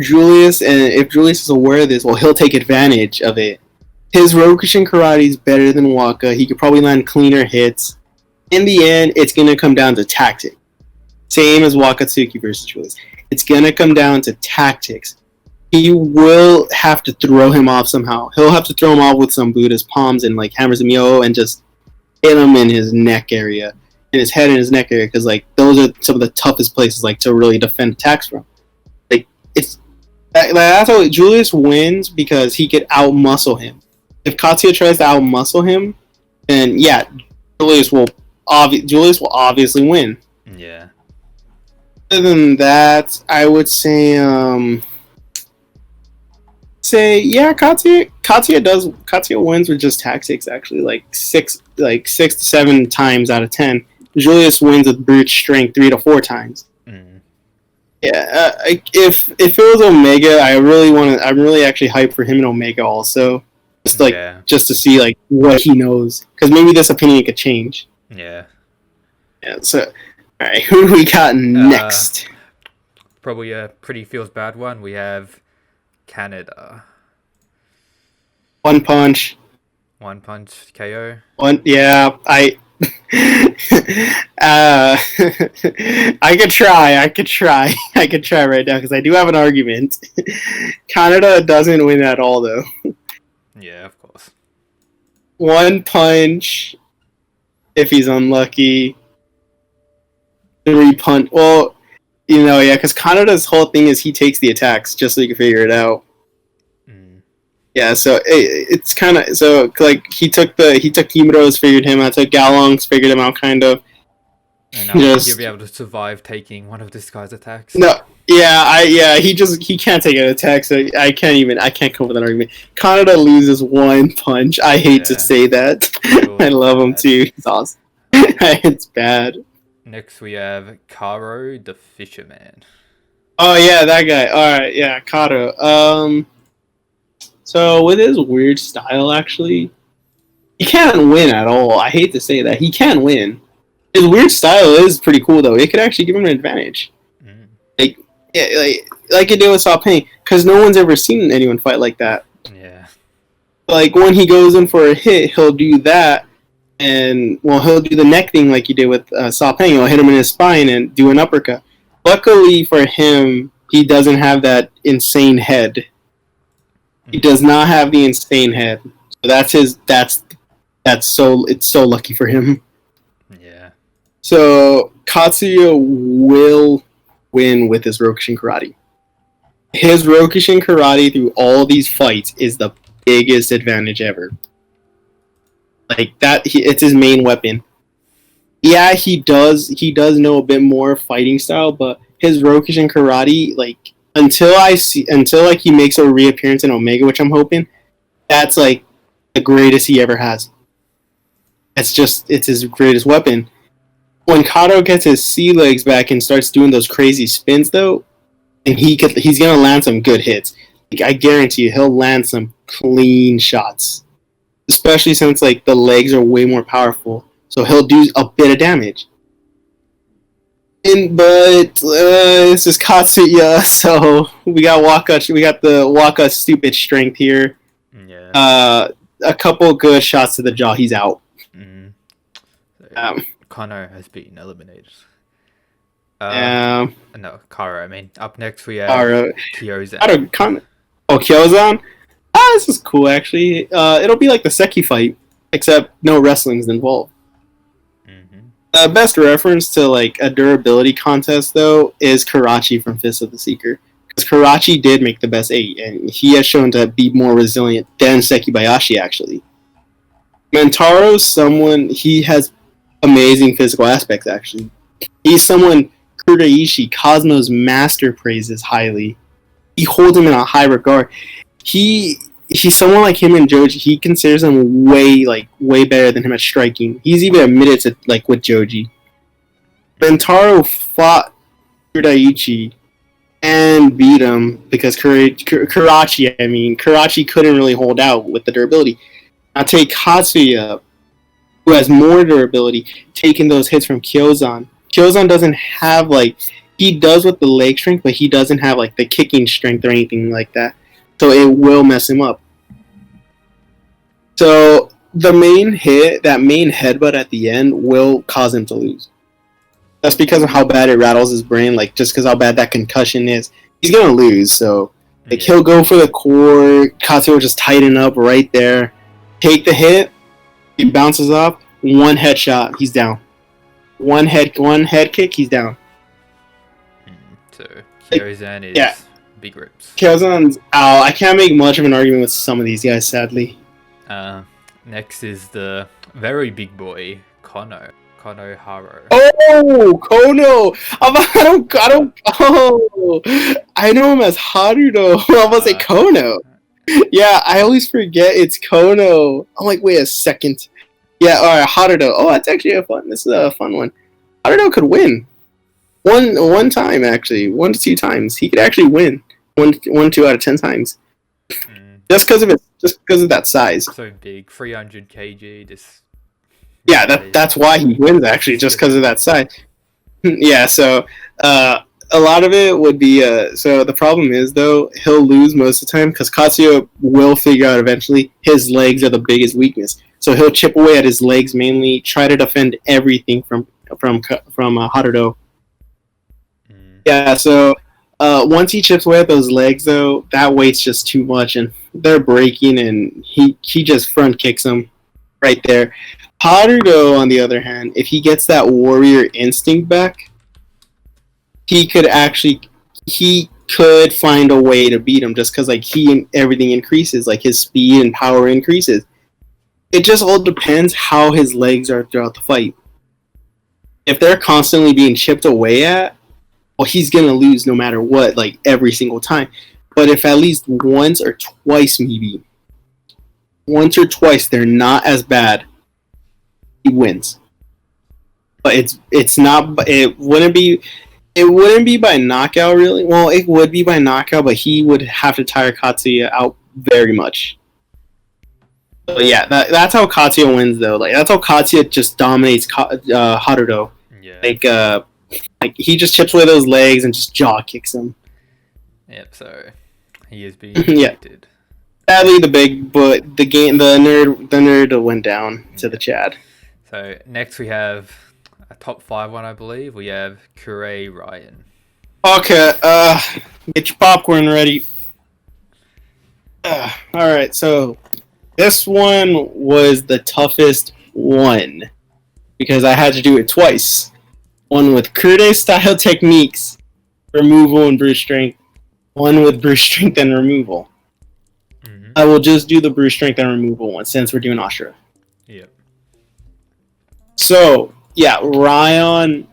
Julius, and if Julius is aware of this, he'll take advantage of it. His Rokushin karate is better than Waka. He could probably land cleaner hits. In the end, it's going to come down to tactics. Same as Wakatsuki versus Julius. It's going to come down to tactics. He will have to throw him off somehow. He'll have to throw him off with some Buddha's palms and hammers of Myo and just hit him in his neck area. In his head and his neck area. Because those are some of the toughest places to really defend attacks from. That's how Julius wins, because he could out-muscle him. If Katsuya tries to out-muscle him, then Julius will obviously win. Yeah. Other than that, I would say Katsuya wins with just tactics, actually, 6 to 7 times out of 10. Julius wins with brute strength 3 to 4 times. Yeah, if it was Omega, I'm really actually hyped for him in Omega also. Just to see like what he knows, because maybe this opinion could change. Yeah. Yeah. So, all right, who do we got next? Probably a pretty feels bad one. We have Kaneda. One punch KO. I I could try right now because I do have an argument. Kaneda doesn't win at all though. Yeah, of course. One punch if he's unlucky. 3 punch. Well, because Kaneda's whole thing is he takes the attacks just so you can figure it out. Yeah, so it's kind of like he took Himuro's, figured him out. Took Gaolang's, figured him out, kind of. And you'll be able to survive taking one of this guy's attacks. No, he can't take an attack, so I can't come up with an argument. Kaneda loses 1 punch. I hate to say that. I love him too. He's awesome. It's bad. Next we have Karo, the Fisherman. Oh yeah, that guy. All right, yeah, Karo. So with his weird style, actually, he can't win at all. I hate to say that. He can win. His weird style is pretty cool, though. It could actually give him an advantage. Like it did with SawPaing, because no one's ever seen anyone fight like that. Yeah. Like, when he goes in for a hit, he'll do that, and, he'll do the neck thing like he did with SawPaing. He'll hit him in his spine and do an uppercut. Luckily for him, he doesn't have that insane head. He does not have the insane head. So it's so lucky for him. Yeah. So Katsuya will win with his Rokushin Karate. His Rokushin Karate through all these fights is the biggest advantage ever. Like that, it's his main weapon. Yeah, he does know a bit more fighting style, but his Rokushin Karate, like, until he makes a reappearance in Omega, which I'm hoping, that's like the greatest he ever has. It's his greatest weapon. When Karo gets his sea legs back and starts doing those crazy spins, though, and he's gonna land some good hits. Like, I guarantee you, he'll land some clean shots. Especially since like the legs are way more powerful, so he'll do a bit of damage. But this is Katsuya, so we got the Waka stupid strength here. Yeah. A couple good shots to the jaw, he's out. So, Kanoh has been eliminated. No, Karo. I mean, up next we have Kiozan. Kiozan? This is cool actually. It'll be like the Seki fight, except no wrestling's involved. Best reference to like a durability contest though is Karachi from Fist of the Seeker, because Karachi did make the best 8, and he has shown to be more resilient than Sekibayashi actually. Mantaro's someone, he has amazing physical aspects actually. He's someone Kuraishi, Cosmo's master, praises highly. He holds him in a high regard. He's someone like him and Joji. He considers him way better than him at striking. He's even admitted to like with Joji. Bentaro fought Kudaichi and beat him because Karachi couldn't really hold out with the durability. Now take Katsuya, who has more durability, taking those hits from Kiozan. Kiozan doesn't have he does with the leg strength, but he doesn't have like the kicking strength or anything like that. So it will mess him up. So the main headbutt at the end will cause him to lose. That's because of how bad it rattles his brain, just because how bad that concussion is. He's going to lose, so he'll go for the core, Katsuya will just tighten up right there, take the hit, he bounces up, one headshot, he's down. One head kick, he's down. So Kiozan is big rips. Kiozan's out. I can't make much of an argument with some of these guys, sadly. Next is the very big boy, Kanoh Haro. Oh, Kanoh! I know him as Haruto. I'm about to say Kanoh. Yeah, I always forget it's Kanoh. I'm like, wait a second. Yeah, alright, Haruto. Oh, that's actually this is a fun one. Haruto could win. One time, actually. 1 to 2 times. He could actually win. 2 out of 10 times. Just because of it. Just because of that size. So big. 300 kg. That's why he wins, actually. Just because of that size. Yeah, so... a lot of it would be... so the problem is, though, he'll lose most of the time because Katsuya will figure out eventually his legs are the biggest weakness. So he'll chip away at his legs mainly, try to defend everything from Haruto. Yeah, so once he chips away at those legs, though, that weight's just too much, and they're breaking, and he just front kicks them right there. Haruto, on the other hand, if he gets that warrior instinct back, he could find a way to beat him just because like everything increases, like his speed and power increases. It just all depends how his legs are throughout the fight. If they're constantly being chipped away at, well, he's gonna lose no matter what, like every single time. But if at least once or twice they're not as bad, he wins. But it's not. It wouldn't be by knockout, really. Well, it would be by knockout, but he would have to tire Katsuya out very much. So yeah, that's how Katsuya wins, though. Like that's how Katsuya just dominates Haruto. Yeah. Like he just chips away those legs and just jaw kicks him. Yep. So he is being rejected. Sadly, the nerd went down to the Chad. So next we have a top 5 one, I believe. We have Raian. Okay. Get your popcorn ready. Alright, so this one was the toughest one because I had to do it twice. One with Kurde style techniques, removal and brute strength. One with brute strength and removal. Mm-hmm. I will just do the brute strength and removal one since we're doing Ashura. Yep. So, yeah, Raian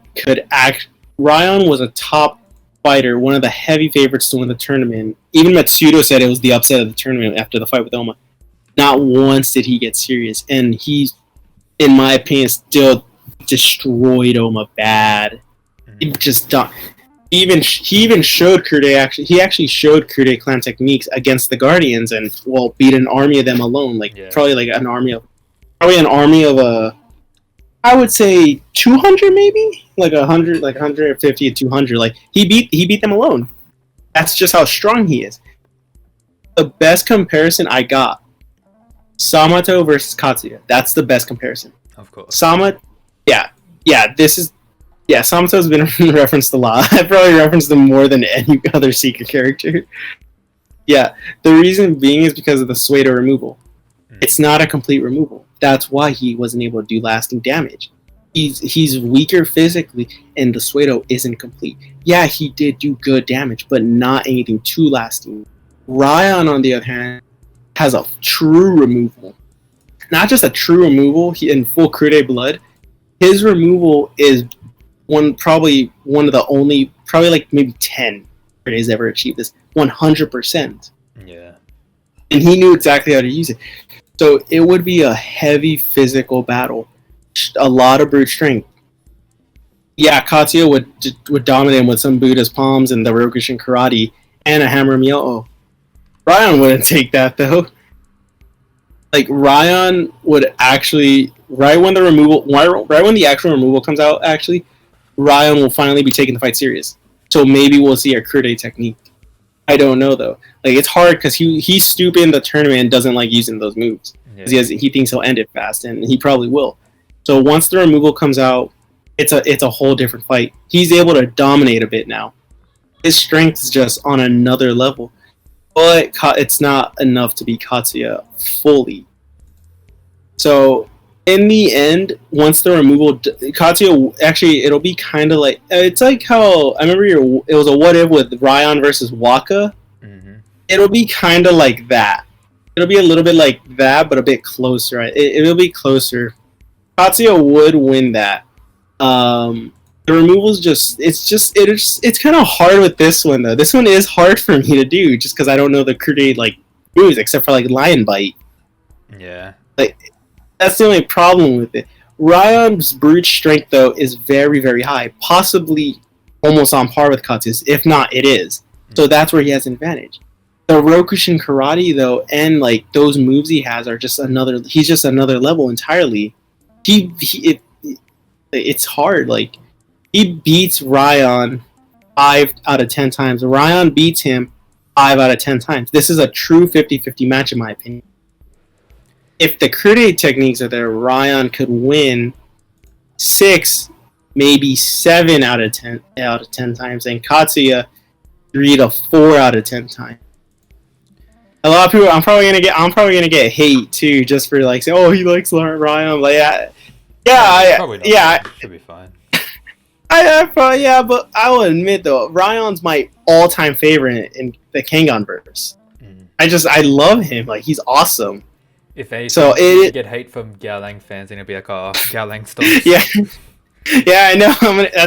was a top fighter, one of the heavy favorites to win the tournament. Even Matsudo said it was the upset of the tournament after the fight with Ohma. Not once did he get serious, and he, in my opinion, still destroyed Ohma bad. He just he even showed Kurde he actually showed Kurde clan techniques against the Guardians and beat an army of them alone, probably an army of I would say 200 maybe, like 100, like 150 to 200. Like he beat them alone. That's just how strong he is. The best comparison I got, Samato versus Katsuya. That's the best comparison. Of course. Samato's been referenced a lot. I probably referenced him more than any other Seeker character. Yeah, the reason being is because of the Suedo removal. It's not a complete removal. That's why he wasn't able to do lasting damage. He's weaker physically, and the Suedo isn't complete. Yeah, he did do good damage, but not anything too lasting. Raian, on the other hand, has a true removal. Not just a true removal, in full Kurde blood. His removal is probably one of the only, probably like maybe 10 Kurdes ever achieved this. 100%. Yeah. And he knew exactly how to use it. So it would be a heavy physical battle. A lot of brute strength. Yeah, Katsuya would dominate him with some Buddha's palms and the Rokushin karate and a hammer Myoto. Raian wouldn't take that though. Like Raian would actually right when the actual removal comes out, actually, Raian will finally be taking the fight serious. So maybe we'll see a Kurde technique. I don't know though. Like it's hard because he's stupid in the tournament and doesn't like using those moves. Yeah. He thinks he'll end it fast, and he probably will. So once the removal comes out, it's a whole different fight. He's able to dominate a bit now. His strength is just on another level, but it's not enough to beat Katsuya fully. So in the end, once the removal, Katsuya actually it'll be kind of like it's like how I remember it was a what if with Raian versus Waka. Mm-hmm. It'll be kind of like that. It'll be a little bit like that, but a bit closer. Right? It'll be closer. Katsuya would win that. The removal's it's kind of hard with this one though. This one is hard for me to do just because I don't know the Kurde like moves except for like Lion Bite. Yeah. Like that's the only problem with it. Ryan's brute strength, though, is very, very high. Possibly almost on par with Katsuya's. If not, it is. So that's where he has an advantage. The Rokushin Karate, though, and like those moves he has are just another. He's just another level entirely. It's hard. Like he beats Ryan 5 out of 10 times. Ryan beats him 5 out of 10 times. This is a true 50-50 match in my opinion. If the Kurite techniques are there, Ryan could win 6, maybe 7 out of 10 times, and Katsuya 3 to 4 out of 10 times. A lot of people, I'm probably gonna get hate too, just for like saying, "Oh, he likes Ryan." Like, Probably not. Should be fine. But I will admit though, Ryan's my all-time favorite in the Kengan verse. I love him. Like, he's awesome. If they get hate from Gaolang fans, then it'll be like, "Oh, Gaolang stonks." Yeah, I know.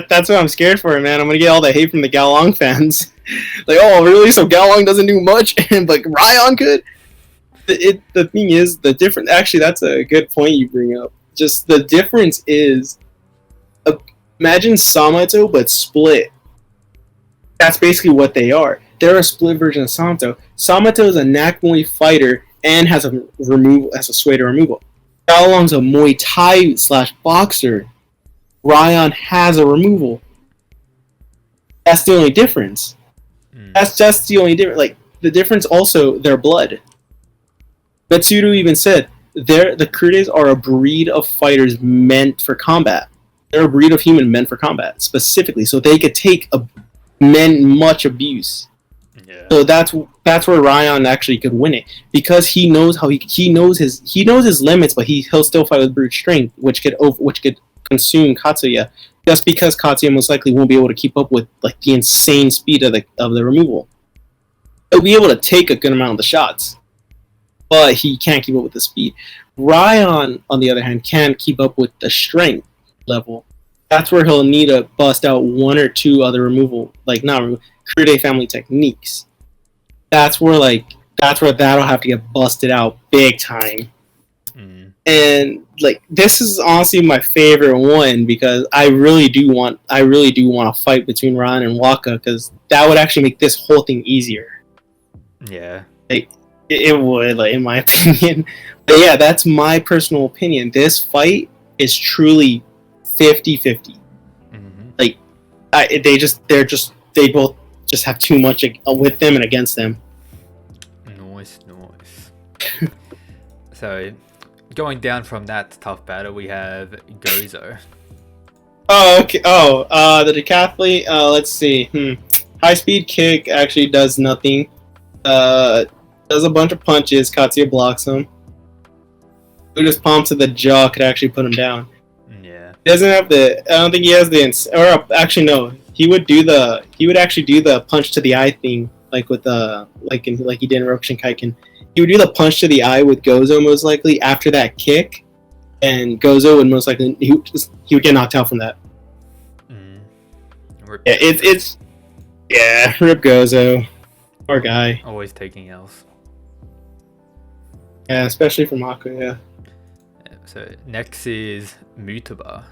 That's what I'm scared for, man. I'm gonna get all the hate from the Gaolang fans. Like, oh, really? So Gaolang doesn't do much, and like Ryan could. The thing is, the difference. Actually, that's a good point you bring up. Just the difference is, imagine Samato but split. That's basically what they are. They're a split version of Samato. Samato is a Nakamori fighter and has a sway to removal. Gaolang's a Muay Thai / boxer. Ryan has a removal. That's the only difference. That's just the only difference. Like, the difference also, their blood. Metsuru even said, the Kurites are a breed of fighters meant for combat. They're a breed of human meant for combat, specifically, so they could take much abuse. Yeah. So that's where Ryan actually could win it, because he knows he knows his limits, but he'll still fight with brute strength, which could consume Katsuya, just because Katsuya most likely won't be able to keep up with like the insane speed of the removal. He'll be able to take a good amount of the shots, but he can't keep up with the speed. Ryan, on the other hand, can keep up with the strength level. That's where he'll need to bust out 1 or 2 other Kurite family techniques. That's where that'll have to get busted out big time. And like, this is honestly my favorite one, because I really do want a fight between Ryan and Waka, because that would actually make this whole thing easier. Yeah. Like, it would, like, in my opinion. But yeah, that's my personal opinion. This fight is truly 50-50. Like, they both just have too much with them and against them. Nice. So, going down from that tough battle, we have Gozo. Oh, okay. The decathlete. Let's see. High speed kick actually does nothing. Does a bunch of punches. Katsuya blocks him. Just palm to the jaw could actually put him down. Yeah. He doesn't have I don't think he has actually no. He would actually do the punch to the eye thing, like with like he did in Rokushin Kaiken. He would do the punch to the eye with Gozo most likely after that kick, and Gozo would most likely he would get knocked out from that. Rip Gozo, poor guy. Always taking L's. Yeah, especially from Akoya. So next is Muteba.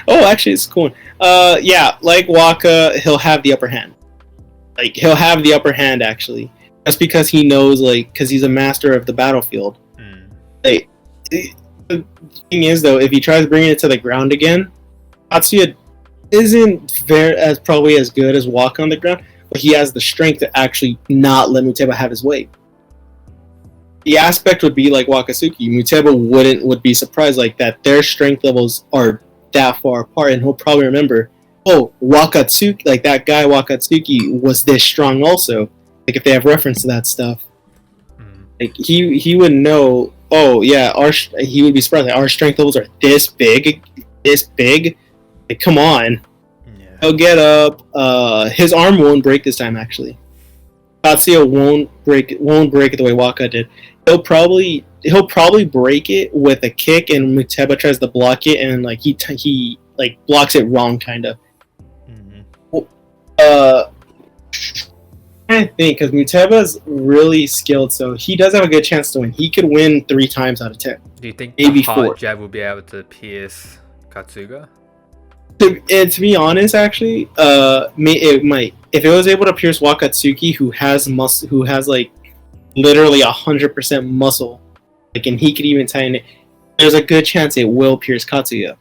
Oh, actually, it's cool. Like Waka, he'll have the upper hand. Like, he'll have the upper hand, actually. That's because he knows, like, because he's a master of the battlefield. Like, the thing is, though, if he tries bringing it to the ground again, Katsuya isn't probably as good as Waka on the ground, but he has the strength to actually not let Muteba have his way. The aspect would be like Wakatsuki. Muteba would be surprised like that. Their strength levels are that far apart, and he'll probably remember, oh, Wakatsuki, like that guy Wakatsuki was this strong also. Like, if they have reference to that stuff, like he would know. Oh yeah, he would be surprised. Like, our strength levels are this big. Like, come on. Yeah. He'll get up. His arm won't break this time. Actually, Katsuya won't break it the way Waka did. He'll probably break it with a kick, and Muteba tries to block it, and like he blocks it wrong, kind of. trying to think, because Muteba's really skilled, so he does have a good chance to win. He could win 3 times out of 10. Do you think maybe the hard 4. jab will be able to pierce Katsuya? To be honest, actually, it might. If it was able to pierce Wakatsuki, who has muscle, who has like literally 100% muscle, like, and he could even tighten it, there's a good chance it will pierce Katsuya.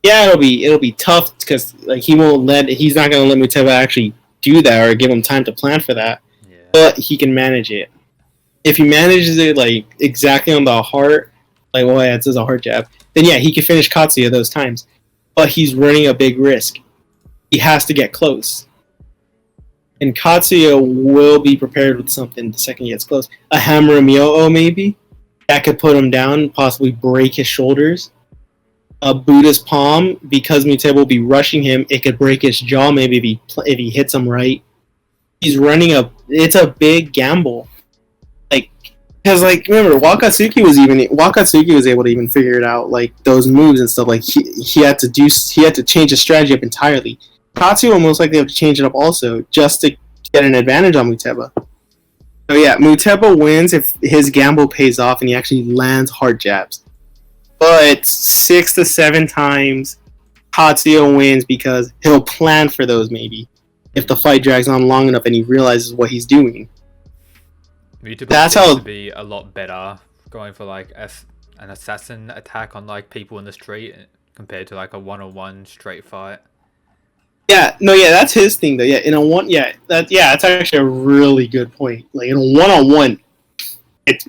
Yeah, it'll be tough because like he's not gonna let Muteba actually do that or give him time to plan for that. Yeah. But he can manage it. If he manages it like exactly on the heart, like this is a heart jab, then yeah, he can finish Katsuya those times. But he's running a big risk. He has to get close. And Katsuya will be prepared with something the second he gets close. A hammer Myo maybe? That could put him down, possibly break his shoulders. A Buddha's palm, because Muteba will be rushing him, it could break his jaw maybe if he hits him right. He's running it's a big gamble. Like, because like remember Wakatsuki was able to even figure it out, like those moves and stuff. Like he had to change his strategy up entirely. Katsuya will most likely have to change it up also just to get an advantage on Muteba. So yeah, Muteba wins if his gamble pays off and he actually lands hard jabs. But 6 to 7 times, Katsuya wins because he'll plan for those maybe. If the fight drags on long enough and he realizes what he's doing. Muteba seems to be a lot better going for like an assassin attack on like people in the street compared to like a one-on-one straight fight. Yeah, that's his thing though. Yeah, that's actually a really good point. Like in a one-on-one, it's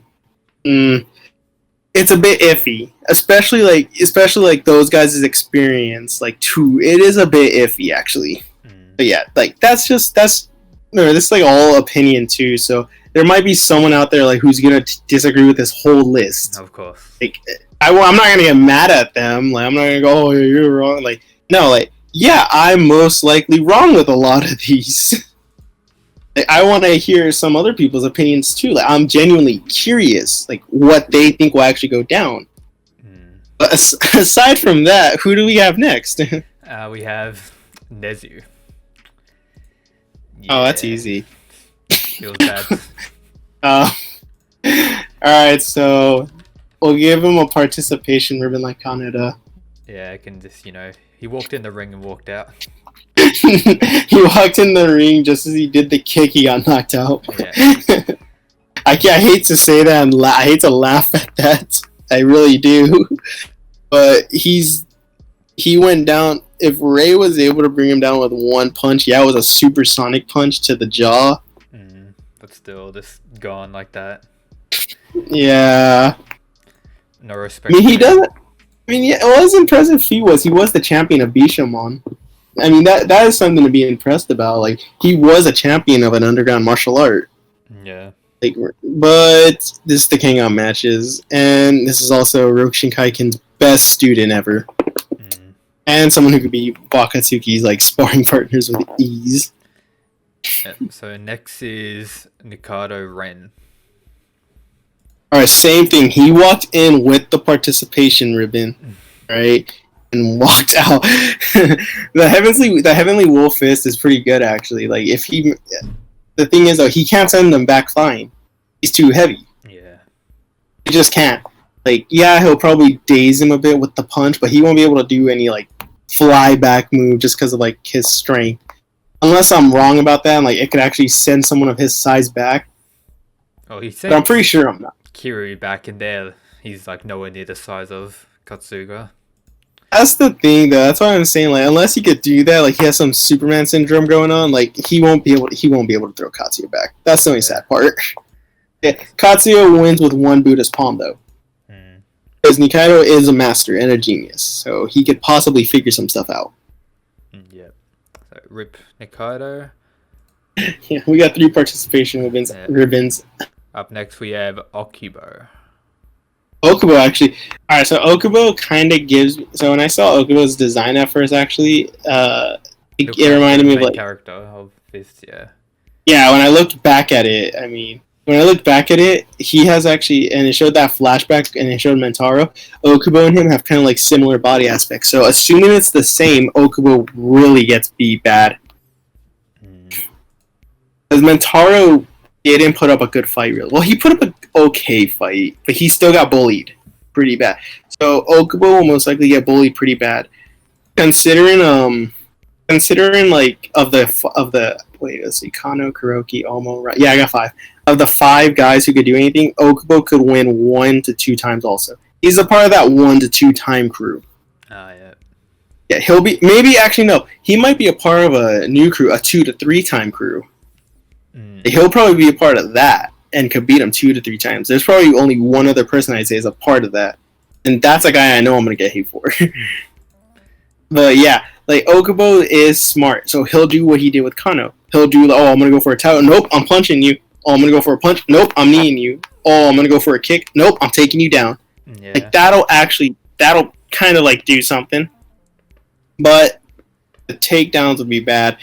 a bit iffy, especially like those guys' experience. Like it is a bit iffy actually. But yeah, like this is like all opinion too. So there might be someone out there like who's gonna disagree with this whole list. Of course. Like I'm not gonna get mad at them. Like I'm not gonna go, oh, you're wrong. Like no, like yeah, I'm most likely wrong with a lot of these. Like, I want to hear some other people's opinions too. Like I'm genuinely curious, like what they think will actually go down. But aside from that, who do we have next? We have Nezu. Yeah. Oh, that's easy. Feels bad. Alright, so we'll give him a participation ribbon like Kaneda. Yeah, I can just, he walked in the ring and walked out. He walked in the ring just as he did the kick, he got knocked out. Yeah. I hate to say that and I hate to laugh at that. I really do. But he went down. If Ray was able to bring him down with one punch, yeah, it was a supersonic punch to the jaw. But still, just gone like that. Yeah. No respect. I mean, yeah, it was impressive. He was the champion of Bishamon. I mean, that is something to be impressed about. Like, he was a champion of an underground martial art. Yeah. Like, but this is the Kengan matches, and this is also Rokishinkaiken's best student ever. And someone who could be Wakatsuki's like sparring partners with ease. Yeah, so next is Nikaido Ren. Alright, same thing. He walked in with the participation ribbon, right? And walked out. The heavenly wolf fist is pretty good actually. Like the thing is though, he can't send them back flying. He's too heavy. Yeah. He just can't. Like, yeah, he'll probably daze him a bit with the punch, but he won't be able to do any like fly back move just because of like his strength. Unless I'm wrong about that, and like it could actually send someone of his size back. Oh, he said. But I'm pretty sure I'm not. Kiryu back in there, he's like nowhere near the size of Katsuya. That's the thing, though. That's why I'm saying, like, unless he could do that, like he has some Superman syndrome going on, like he won't be able to throw Katsuya back. That's the only sad part. Yeah, Katsuya wins with one Buddha's palm, though. Because Nikaido is a master and a genius, so he could possibly figure some stuff out. Yeah. So, rip Nikaido. Yeah, we got 3 participation ribbons. Up next, we have Okubo. Okubo, actually. Alright, so Okubo kind of gives... So when I saw Okubo's design at first, actually, it reminded me of, like... character of this, yeah. Yeah, when I looked back at it, he has actually, and it showed that flashback, and it showed Mentaro. Okubo and him have kind of like similar body aspects. So assuming it's the same, Okubo really gets beat bad. Because Mentaro didn't put up a good fight, really. Well, he put up an okay fight, but he still got bullied pretty bad. So Okubo will most likely get bullied pretty bad. Considering like of the wait, let's see, Kanoh, Kuroki, Ohma, right? Yeah, I got 5. Of the 5 guys who could do anything, Okubo could win 1 to 2 times also. He's a part of that 1 to 2 time crew. Yeah. Yeah, he'll be, maybe actually no, he might be a part of a new crew, a 2 to 3 time crew. He'll probably be a part of that and could beat him 2 to 3 times. There's probably only one other person I'd say is a part of that. And that's a guy I know I'm going to get hate for. But yeah, like Okubo is smart. So he'll do what he did with Kanoh. He'll do, oh, I'm going to go for a title. Nope, I'm punching you. Oh, I'm going to go for a punch. Nope, I'm kneeing you. Oh, I'm going to go for a kick. Nope, I'm taking you down. Yeah. Like that'll kind of like do something. But the takedowns would be bad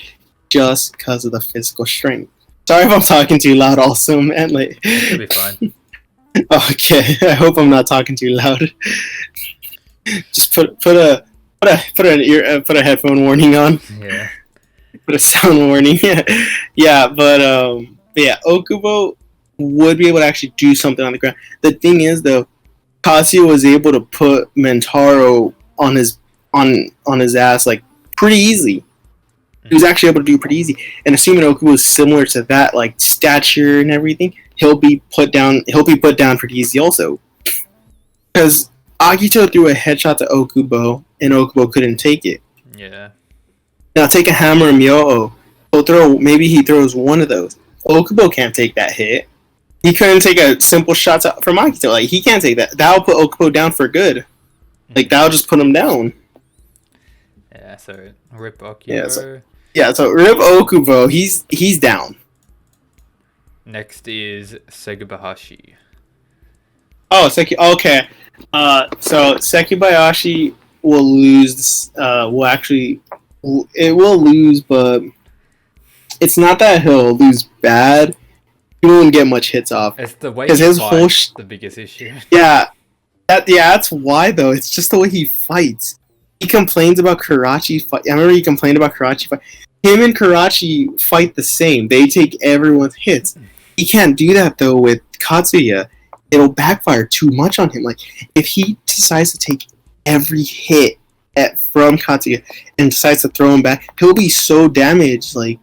just because of the physical strength. Sorry if I'm talking too loud also, man. Like, it'll be fine. Okay, I hope I'm not talking too loud. Just put a headphone warning on. Yeah. Put a sound warning. Yeah, but yeah, Okubo would be able to actually do something on the ground. The thing is though, Katsuya was able to put Mentaro on his ass like pretty easy. He was actually able to do pretty easy. And assuming Okubo is similar to that, like stature and everything, he'll be put down pretty easy also. Because Akito threw a headshot to Okubo, and Okubo couldn't take it. Yeah. Now take a hammer and Myo. Maybe he throws one of those. Okubo can't take that hit. He couldn't take a simple shot from Akito. Like, he can't take that. That'll put Okubo down for good. Like, that'll just put him down. Yeah, so rip Okubo. So rip Okubo. He's down. Next is Sekibayashi. Oh, okay. So Sekibayashi will lose. It will lose, but it's not that he'll lose bad. He won't get much hits off. It's the way he fights the biggest issue. That's why though. It's just the way he fights. He complains about Karachi fight. I remember he complained about Karachi fight. Him and Karachi fight the same. They take everyone's hits. He can't do that though with Katsuya. It'll backfire too much on him. Like, if he decides to take every hit from Katsuya and decides to throw him back, he'll be so damaged. Like,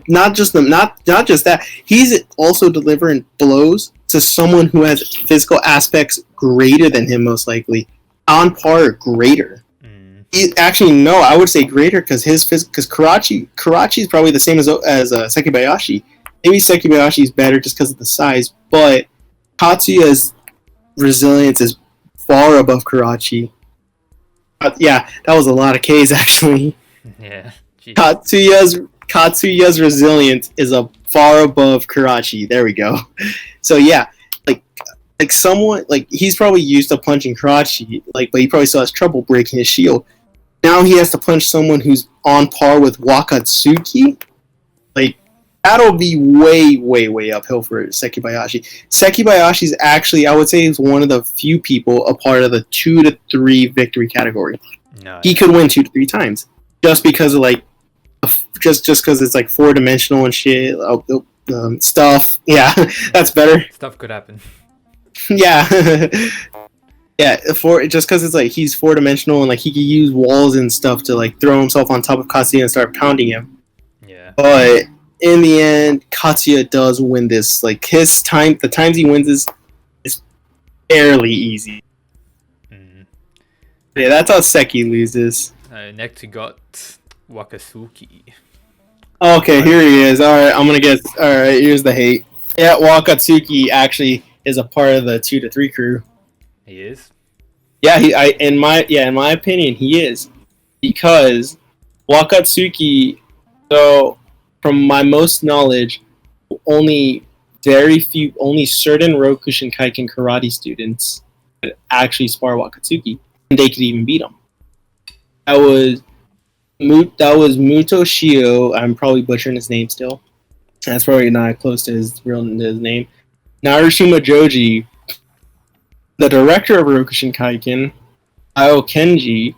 not just that. He's also delivering blows to someone who has physical aspects greater than him, most likely on par or greater. Actually, no, I would say greater because Karachi is probably the same as Sekibayashi. Maybe Sekibayashi is better just because of the size, but Katsuya's resilience is far above Karachi. Yeah, that was a lot of K's actually. Yeah. Katsuya's resilience is far above Karachi. There we go. So yeah, like someone like he's probably used to punching Karachi, but he probably still has trouble breaking his shield. Now he has to punch someone who's on par with Wakatsuki. Like, that'll be way, way, way uphill for Sekibayashi. Sekibayashi's actually, I would say, is one of the few people a part of the 2 to 3 victory category. No, he could win 2 to 3 times just because of just because it's like 4-dimensional and shit. Stuff. Yeah, that's better. Stuff could happen. Yeah. Yeah, just because it's like he's 4-dimensional and like he can use walls and stuff to like throw himself on top of Katsuya and start pounding him. Yeah. But in the end, Katsuya does win this. Like the times he wins is fairly easy. Yeah, that's how Seki loses. Next we got Wakatsuki. Okay, here he is. Alright, alright, here's the hate. Yeah, Wakatsuki actually is a part of the 2 to 3 crew. He is? Yeah, in my opinion, he is. Because Wakatsuki, so from my most knowledge, only certain Rokushin Kaiken karate students could actually spar Wakatsuki, and they could even beat him. That was Muto Shio. I'm probably butchering his name still. That's probably not close to his name. Narushima Joji, the director of Rokushin Kaiken, Ao Kenji,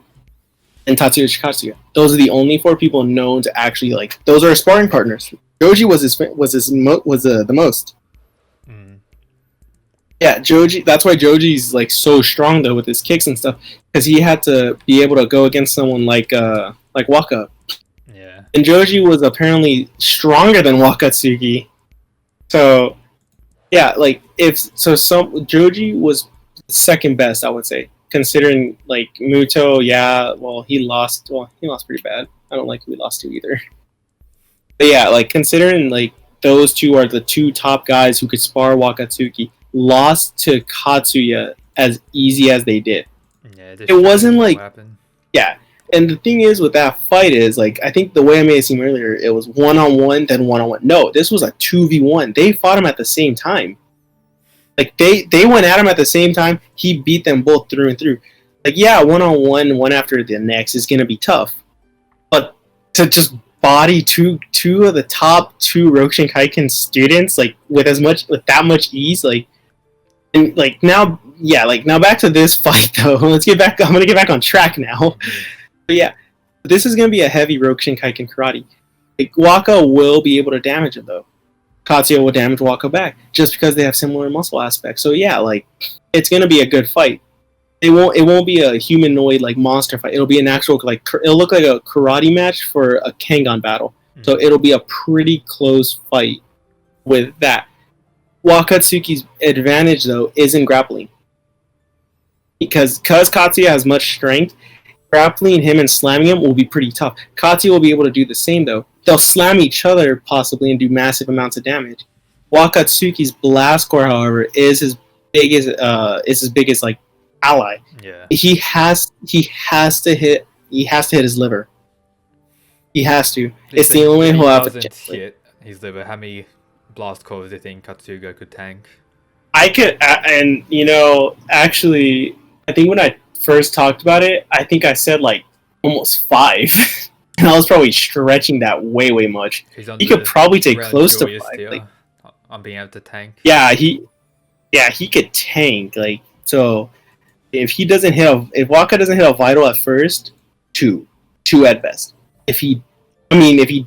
and Tatsuya Katsuya. Those are the only 4 people known to actually those are sparring partners Joji was the most. Mm. Yeah, Joji. That's why Joji's like so strong though with his kicks and stuff, because he had to be able to go against someone like Waka. Yeah. And Joji was apparently stronger than Wakatsuki. So, yeah, like Joji was second best, I would say, considering like Muto. Yeah, well, he lost. Well, he lost pretty bad. I don't like who he lost to either. But yeah, like considering like those two are the two top guys who could spar Wakatsuki, lost to Katsuya as easy as they did. Yeah, it wasn't like yeah. And the thing is with that fight is like I think the way I made it seem earlier, it was 1-on-1 then 1-on-1. No, this was a 2v1. They fought him at the same time. Like they went at him at the same time. He beat them both through and through. Like yeah, 1-on-1, one after the next is gonna be tough. But to just body two of the top two Rokishinkaiken students like with that much ease, like and like now back to this fight though. I'm gonna get back on track now. But yeah, this is gonna be a heavy Rokishinkaiken karate. Like, Waka will be able to damage him though. Katsuya will damage Waka back just because they have similar muscle aspects. So yeah, like it's gonna be a good fight. It won't be a humanoid like monster fight. It'll be an actual like it'll look like a karate match for a Kengan battle. So it'll be a pretty close fight with that. Wakatsuki's advantage though is in grappling. Because Katsuya has much strength, grappling him and slamming him will be pretty tough. Katsuya will be able to do the same though. They'll slam each other possibly and do massive amounts of damage. Wakatsuki's blast core, however, is his biggest like ally. Yeah. He has to hit his liver. He has to. It's the only way he'll have a chance. Hit his liver. How many blast cores do you think Katsuya could tank? I could, and you know, actually, I think when I first talked about it, I think I said like almost 5, and I was probably stretching that way much. He could probably take close to 5. Like, I'm being able to tank. Yeah, he could tank. Like so, if Waka doesn't hit a vital at first, 2 at best. If he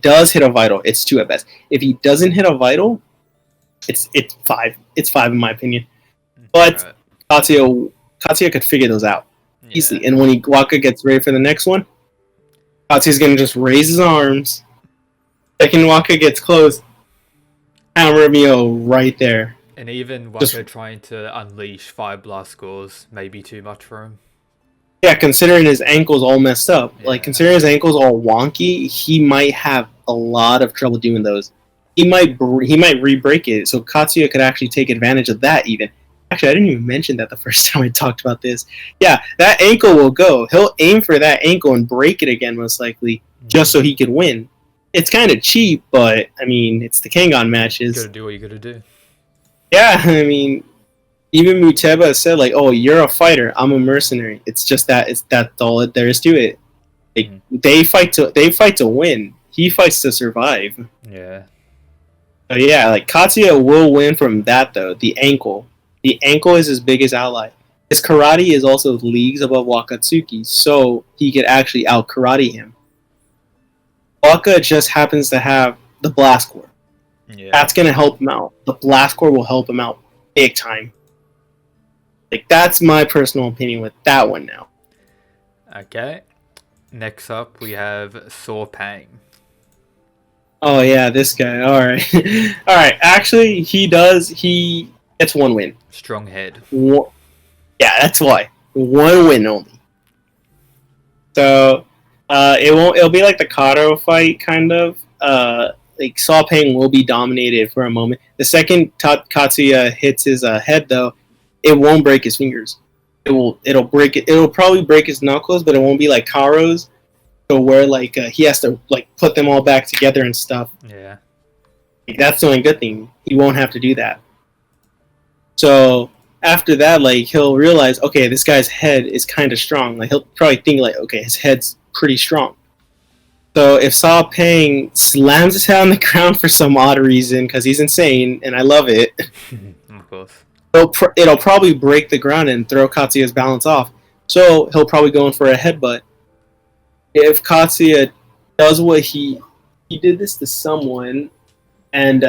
does hit a vital, it's 2 at best. If he doesn't hit a vital, it's 5. It's 5 in my opinion. But right. Katsuya could figure those out easily. And when Waka gets ready for the next one, Katsuya's gonna just raise his arms. Second Waka gets close, hammer Mio right there. And even Waka trying to unleash 5 blast scores may be too much for him. Yeah, considering his ankle's all messed up. Yeah. Like, considering his ankle's all wonky, he might have a lot of trouble doing those. He might re-break it, so Katsuya could actually take advantage of that even. Actually, I didn't even mention that the first time I talked about this. Yeah, that ankle will go. He'll aim for that ankle and break it again, most likely, just so he could win. It's kind of cheap, but, I mean, it's the Kengan matches. You gotta do what you gotta do. Yeah, I mean, even Muteba said, like, oh, you're a fighter, I'm a mercenary. It's just that's all there is to it. Like, they fight to win. He fights to survive. Yeah. So yeah, like, Katsuya will win from that, though. The ankle. The ankle is his biggest ally. His karate is also leagues above Wakatsuki, so he could actually out-karate him. Waka just happens to have the blast core. Yeah. That's going to help him out. The blast core will help him out big time. Like, that's my personal opinion with that one now. Okay. Next up, we have SawPaing. Oh, yeah, this guy. Alright. Alright, actually, he gets 1 win. Strong head. Yeah, that's why. 1 win only. So, it'll be like the Karo fight, kind of. Like, SawPaing will be dominated for a moment. The second Katsuya hits his head, though, it won't break his fingers. It'll probably break his knuckles, but it won't be like Karo's, so where like he has to like put them all back together and stuff. Yeah, like, that's the only good thing. He won't have to do that. So after that, like, he'll realize, okay, this guy's head is kind of strong. Like, he'll probably think like, okay, his head's pretty strong. So if SawPaing slams his head on the ground for some odd reason, because he's insane, and I love it, of course, it'll probably break the ground and throw Katsuya's balance off. So he'll probably go in for a headbutt. If Katsuya does what he did this to someone, and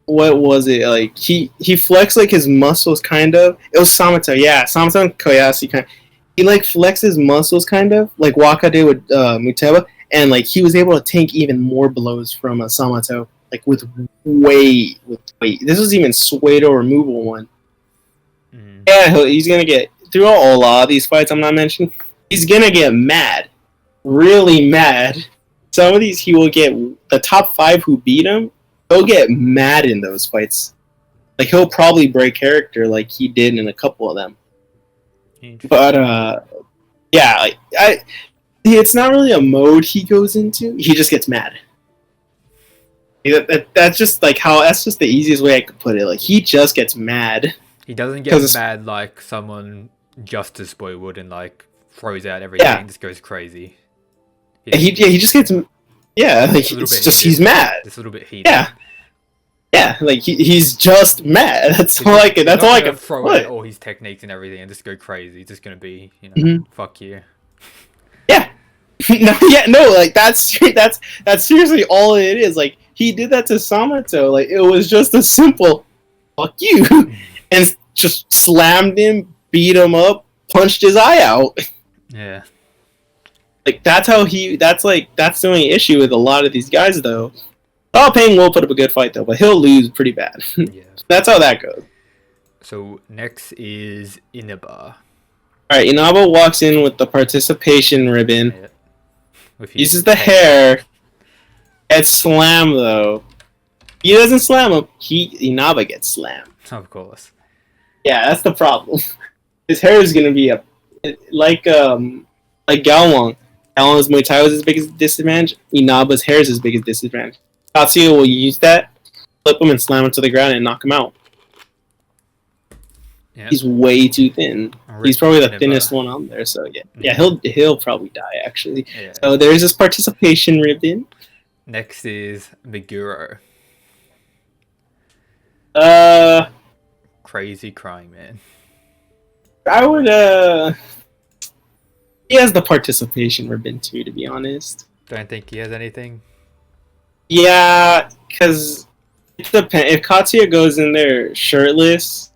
what was it like? He flexed like his muscles kind of. It was Samato, yeah, Samato and Koyasu kind of. He like flexed his muscles kind of like Waka did with Muteba, and like he was able to take even more blows from Samato, like with weight. This was even Suedo removal one. Yeah, he's gonna get throughout a lot of these fights I'm not mentioning. He's gonna get mad, really mad. Some of these he will get the top 5 who beat him. He'll get mad in those fights. Like he'll probably break character like he did in a couple of them. But yeah, like, it's not really a mode he goes into. He just gets mad. That's just like how. That's just the easiest way I could put it. Like he just gets mad. He doesn't get mad like someone Justice Boy would and like throws out everything and just goes crazy. He just gets like it's just he's mad. It's a little bit heated. Yeah, like he's just mad. That's all I can. That's all I can throw out all his techniques and everything and just go crazy. He's just gonna be, fuck you. Yeah, like that's seriously all it is. Like he did that to Samato. Like it was just a simple fuck you, and just slammed him, beat him up, punched his eye out. Yeah, like that's how he. That's the only issue with a lot of these guys though. SawPaing will put up a good fight though, but he'll lose pretty bad. Yeah. That's how that goes. So next is Inaba. Alright, Inaba walks in with the participation ribbon. Yeah. Uses the hair. Gets slammed though. He doesn't slam him. Inaba gets slammed. Of course. Yeah, that's the problem. His hair is gonna be like Gaolang. Gaolang's Muay Thai was his biggest disadvantage. Inaba's hair is his biggest disadvantage. Katsuya will use that, flip him and slam him to the ground and knock him out. Yep. He's way too thin. He's probably the thinnest one on there, so yeah, he'll probably die actually. Yeah. So there's this participation ribbon. Next is Meguro. Crazy crying man. I would he has the participation ribbon too, to be honest. Don't think he has anything. Yeah, because it depends. If Katsuya goes in there shirtless,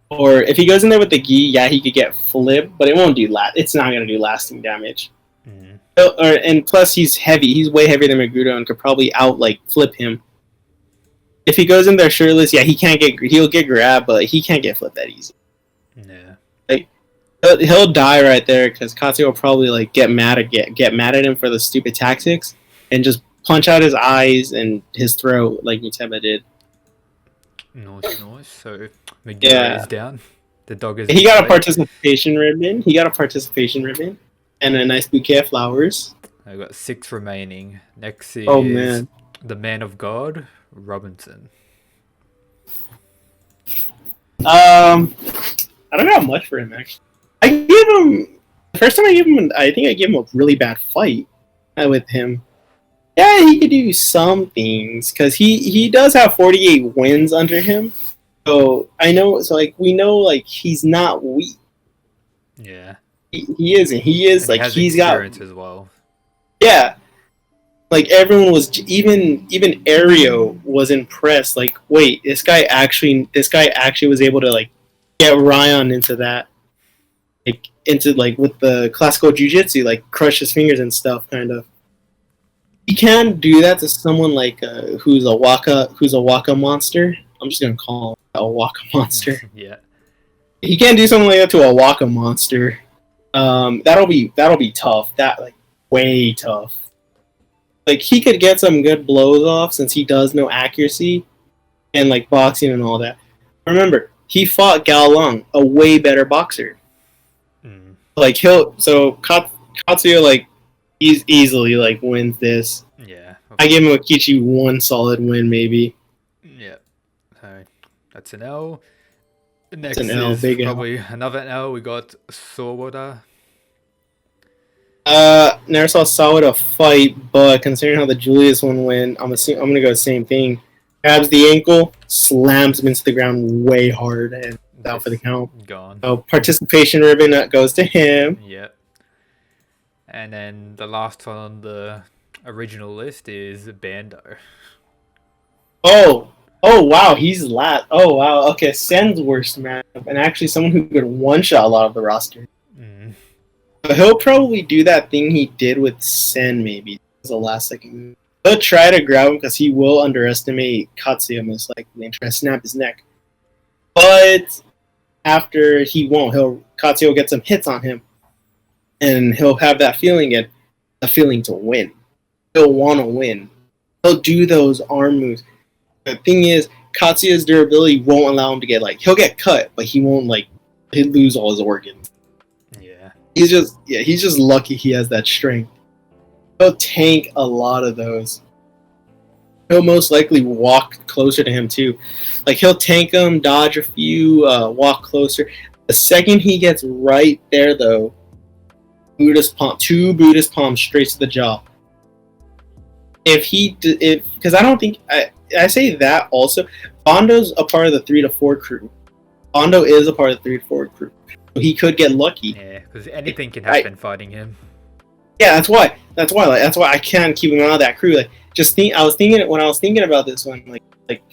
or if he goes in there with the gi, yeah, he could get flipped, but it won't do it's not gonna do lasting damage. And plus, he's heavy. He's way heavier than Meguro and could probably flip him. If he goes in there shirtless, yeah, he'll get grabbed, but he can't get flipped that easy. Yeah, like he'll die right there because Katsuya will probably get mad at him for the stupid tactics and just punch out his eyes and his throat like Muteba did. Nice. So Meguro is down. The dog is. He got a participation ribbon. And a nice bouquet of flowers. I've got 6 remaining. Next is the Man of God, Robinson. I don't have much for him actually. The first time I gave him, I think I gave him a really bad fight with him. Yeah, he could do some things because he does have 48 wins under him. So I know. So we know he's not weak. Yeah. He isn't. He is and he's got experience as well. Yeah. Everyone was even Ario was impressed. Wait, this guy actually was able to get Raian into that. With the classical jiu-jitsu, crush his fingers and stuff kind of. He can do that to someone who's a waka monster. I'm just gonna call him a waka monster. Yeah. He can't do something like that to a waka monster. That'll be tough. Way tough. He could get some good blows off since he does know accuracy and boxing and all that. Remember, he fought Gaolang, a way better boxer. Katsuya he's easily wins this. Yeah. I give him a Kichi 1 solid win maybe. Yeah. That's an L. Next an L, is big probably Another L. We got Sawada. Never saw Sawada fight, but considering how the Julius one went, I'm gonna go the same thing. Grabs the ankle, slams him into the ground way hard, and out for the count. Gone. So participation ribbon goes to him. Yep. And then the last one on the original list is Bando. Oh wow, he's last. Oh wow, okay, Sen's worst matchup, and actually someone who could one-shot a lot of the roster. Mm. But he'll probably do that thing he did with Sen, maybe. As a last second move. He'll try to grab him because he will underestimate Katsuya most likely and try to snap his neck. But after he won't, Katsuya will get some hits on him, and he'll have that feeling again, a feeling to win. He'll want to win. He'll do those arm moves. The thing is, Katsuya's durability won't allow him to get he'll get cut, but he won't he'll lose all his organs. Yeah. He's just lucky he has that strength. He'll tank a lot of those. He'll most likely walk closer to him too. He'll tank him, dodge a few, walk closer. The second he gets right there though, two Buddhist palms straight to the jaw. Because I don't think I say that also. Bando's a part of the 3 to 4 crew. Bando is a part of the 3 to 4 crew. So he could get lucky. Yeah, because anything can happen fighting him. Yeah, that's why I can't keep him out of that crew. I was thinking when I was thinking about this one,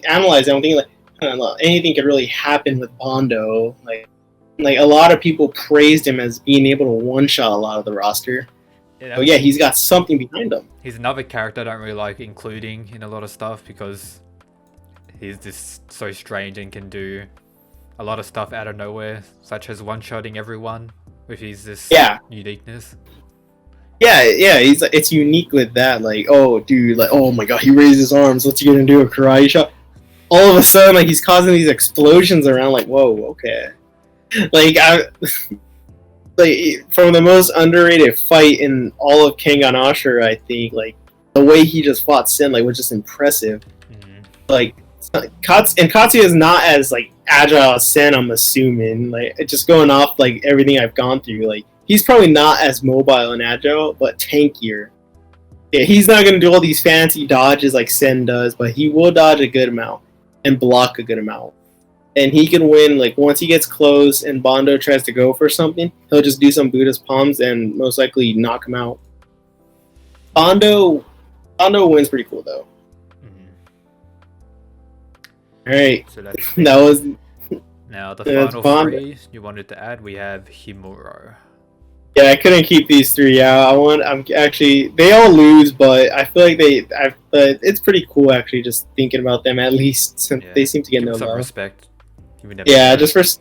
analyzing, I'm thinking I don't know, anything could really happen with Bando. A lot of people praised him as being able to one-shot a lot of the roster. So yeah, he's got something behind him. He's another character I don't really like including in a lot of stuff because he's just so strange and can do a lot of stuff out of nowhere, such as one-shotting everyone with his uniqueness. Yeah, it's unique with that. Oh my god, he raised his arms. What's he gonna do? A karate shot? All of a sudden, he's causing these explosions around. Whoa, okay. From the most underrated fight in all of Kengan Ashura, I think, the way he just fought Sen, was just impressive. Mm-hmm. Katsuya is not as, agile as Sen, I'm assuming. Just going off, everything I've gone through, he's probably not as mobile and agile, but tankier. Yeah, he's not going to do all these fancy dodges like Sen does, but he will dodge a good amount and block a good amount. And he can win, once he gets close and Bando tries to go for something, he'll just do some Buddhist palms and most likely knock him out. Bando wins pretty cool, though. Mm-hmm. Alright, so that was... Now, the final 3 you wanted to add, we have Himuro. Yeah, I couldn't keep these 3 out. I'm actually... They all lose, but I feel like it's pretty cool, actually, just thinking about them, at least, since they seem to get no love. Respect. Just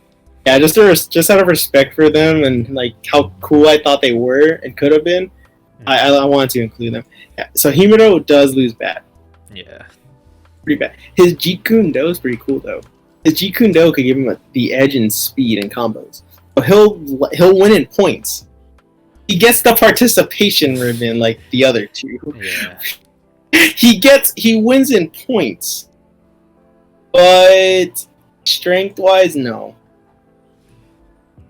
out of respect for them and how cool I thought they were and could have been, I wanted to include them. Yeah, so Himuro does lose bad. Yeah, pretty bad. His Jeet Kune Do is pretty cool though. His Jeet Kune Do could give him the edge in speed and combos. But he'll win in points. He gets the participation ribbon like the other two. Yeah. He wins in points, but strength-wise, no.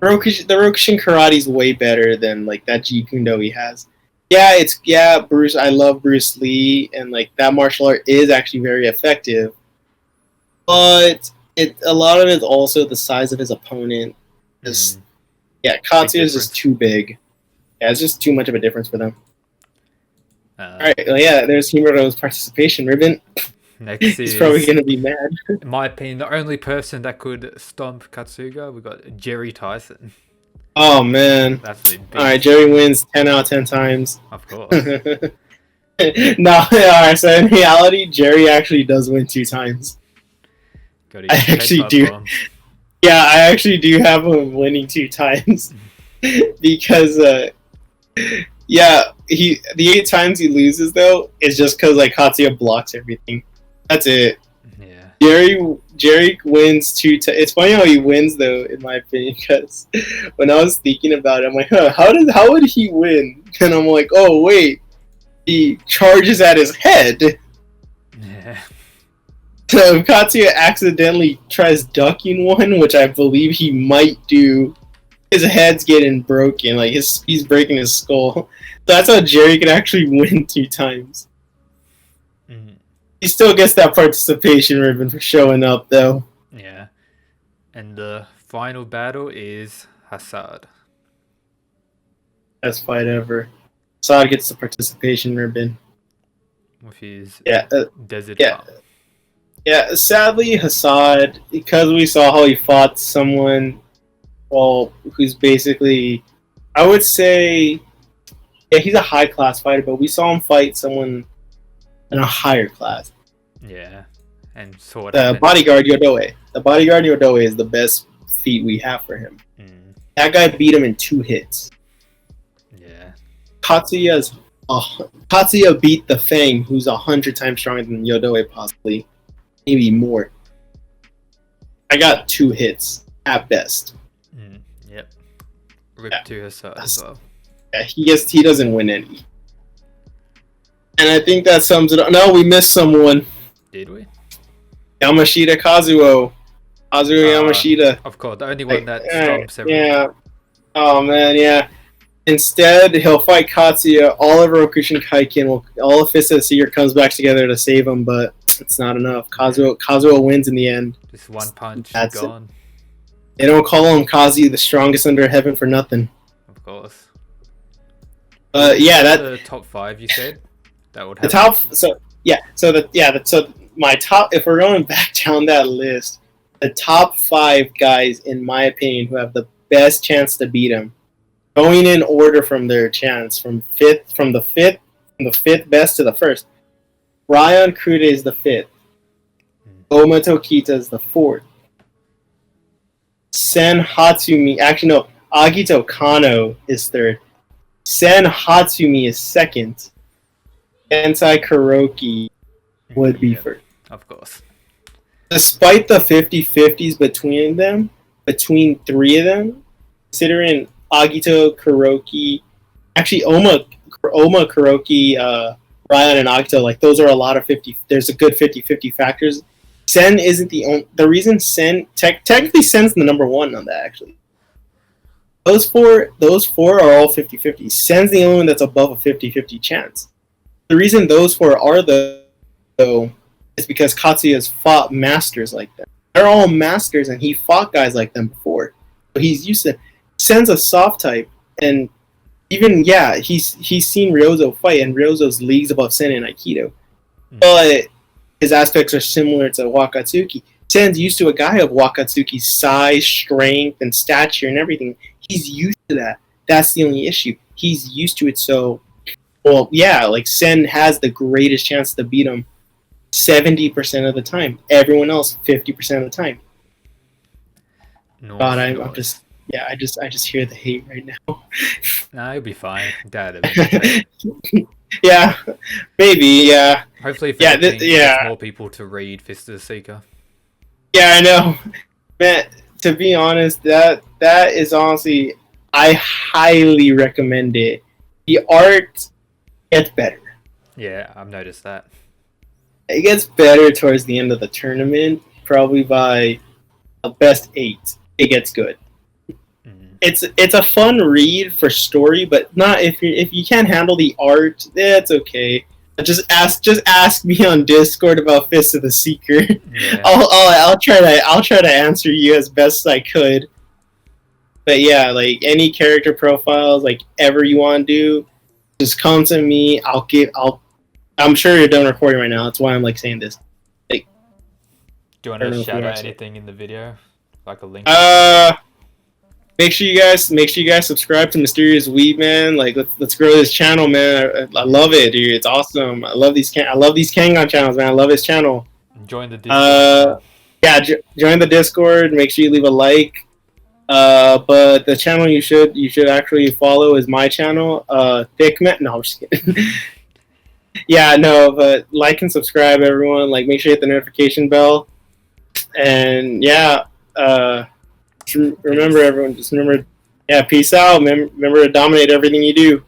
The Rokushin Karate is way better than that Jeet Kune Do he has. Bruce. I love Bruce Lee, and that martial art is actually very effective. But a lot of it is also the size of his opponent. Katsuya is just too big. Yeah, it's just too much of a difference for them. Alright, there's Himuro's participation ribbon. Next He's probably going to be mad. In my opinion, the only person that could stomp Katsuya, we got Jerry Tyson. Oh, man. That's the big... Alright, Jerry wins 10 out of 10 times. Of course. No, alright, so in reality, Jerry actually does win 2 times. I actually do. Yeah, I actually do have him winning 2 times. Because, the 8 times he loses, though, is just because, Katsuya blocks everything. That's it. Yeah. Jerry wins 2 times. It's funny how he wins, though, in my opinion, because when I was thinking about it, I'm like, how would he win? And I'm like, oh, wait. He charges at his head. Yeah. So if Katsuya accidentally tries ducking one, which I believe he might do, his head's getting broken. He's breaking his skull. So that's how Jerry can actually win 2 times. Mm. He still gets that participation ribbon for showing up, though. Yeah. And the final battle is Hassad. Best fight ever. Hassad gets the participation ribbon. With his desert palm. Yeah, sadly, Hassad, because we saw how he fought someone, well, who's basically, I would say, yeah, he's a high class fighter, but we saw him fight someone in a higher class. Yeah, and so what The happened? bodyguard Yodoe. The bodyguard Yodoe is the best feat we have for him. Mm, That guy beat him in 2 hits. yeah. Katsuya beat the Fang, who's 100 times stronger than Yodoe, possibly, maybe more. I got 2 hits at best. Yep. Rip Yeah. to Hassad as well. Yeah, he doesn't win any. And I think that sums it up. No, we missed someone. Did we? Yamashita Kazuo. Yamashita. Of course, the only one that stomps everyone. Yeah. Oh man, yeah. Instead, he'll fight Katsuya. All of Rokushin Kaiken, all of Fist of the Seeker comes back together to save him, but it's not enough. Kazuo wins in the end. Just one punch, That's gone. They don't call him Kazi, the strongest under heaven, for nothing. Of course. Yeah, that the top 5 you said that would the happen. top. So my top. If we're going back down that list, the top 5 guys, in my opinion, who have the best chance to beat him, going in order from their chance, from the fifth best to the first. Raian Kude is the 5th. Ohma Tokita is the 4th. Sen Hatsumi, actually no, Agito Kano is 3rd. Sen Hatsumi is 2nd. Tensai Kuroki would be 1st. Of course. Despite the 50-50s between 3 of them, considering Agito, Kuroki, actually Ohma, Kuroki, Raian, and Agito, like those are a lot of 50. There's a good 50-50 factors. Sen isn't the only. The reason Sen technically Sen's the number 1 on that actually. Those four are all 50-50. Sen's the only one that's above a 50-50 chance. The reason those 4 are though is because Katsuya has fought masters like them. They're all masters, and he fought guys like them before. So he's used to. Sen's a soft type, and even he's seen Ryozo fight, and Ryozo's leagues above Sen in Aikido, but his aspects are similar to Wakatsuki. Sen's used to a guy of Wakatsuki's size, strength, and stature, and everything. He's used to that. That's the only issue. He's used to it. So, well, yeah, like Sen has the greatest chance to beat him 70% of the time. Everyone else 50% of the time. God, I'm just. Yeah, I just hear the hate right now. Nah, you'll be fine. Dad. Yeah, maybe. Yeah. Hopefully, if more people to read Fist of the Seeker. Yeah, I know. Man, to be honest, that is honestly, I highly recommend it. The art gets better. Yeah, I've noticed that. It gets better towards the end of the tournament, probably by the best 8. It gets good. It's a fun read for story, but not if you can't handle the art, it's okay. Just ask me on Discord about Fist of the Seeker. Yeah. I'll try to answer you as best I could. But yeah, like any character profiles, like ever you want to do, just come to me. I'm sure you're done recording right now. That's why I'm like saying this. Like, do you want to shout out anything in the video, like a link? Make sure you guys subscribe to Mysterious Weed, man. Like let's grow this channel, man. I love it, dude. It's awesome. I love these Kengan channels, man. I love his channel. Join the Discord. Join the Discord. Make sure you leave a like. But the channel you should actually follow is my channel. Thickman. No, I'm just kidding. Yeah, no, but like and subscribe, everyone. Like, make sure you hit the notification bell. And yeah, remember, everyone. Just remember. Yeah, peace out. Remember to dominate everything you do.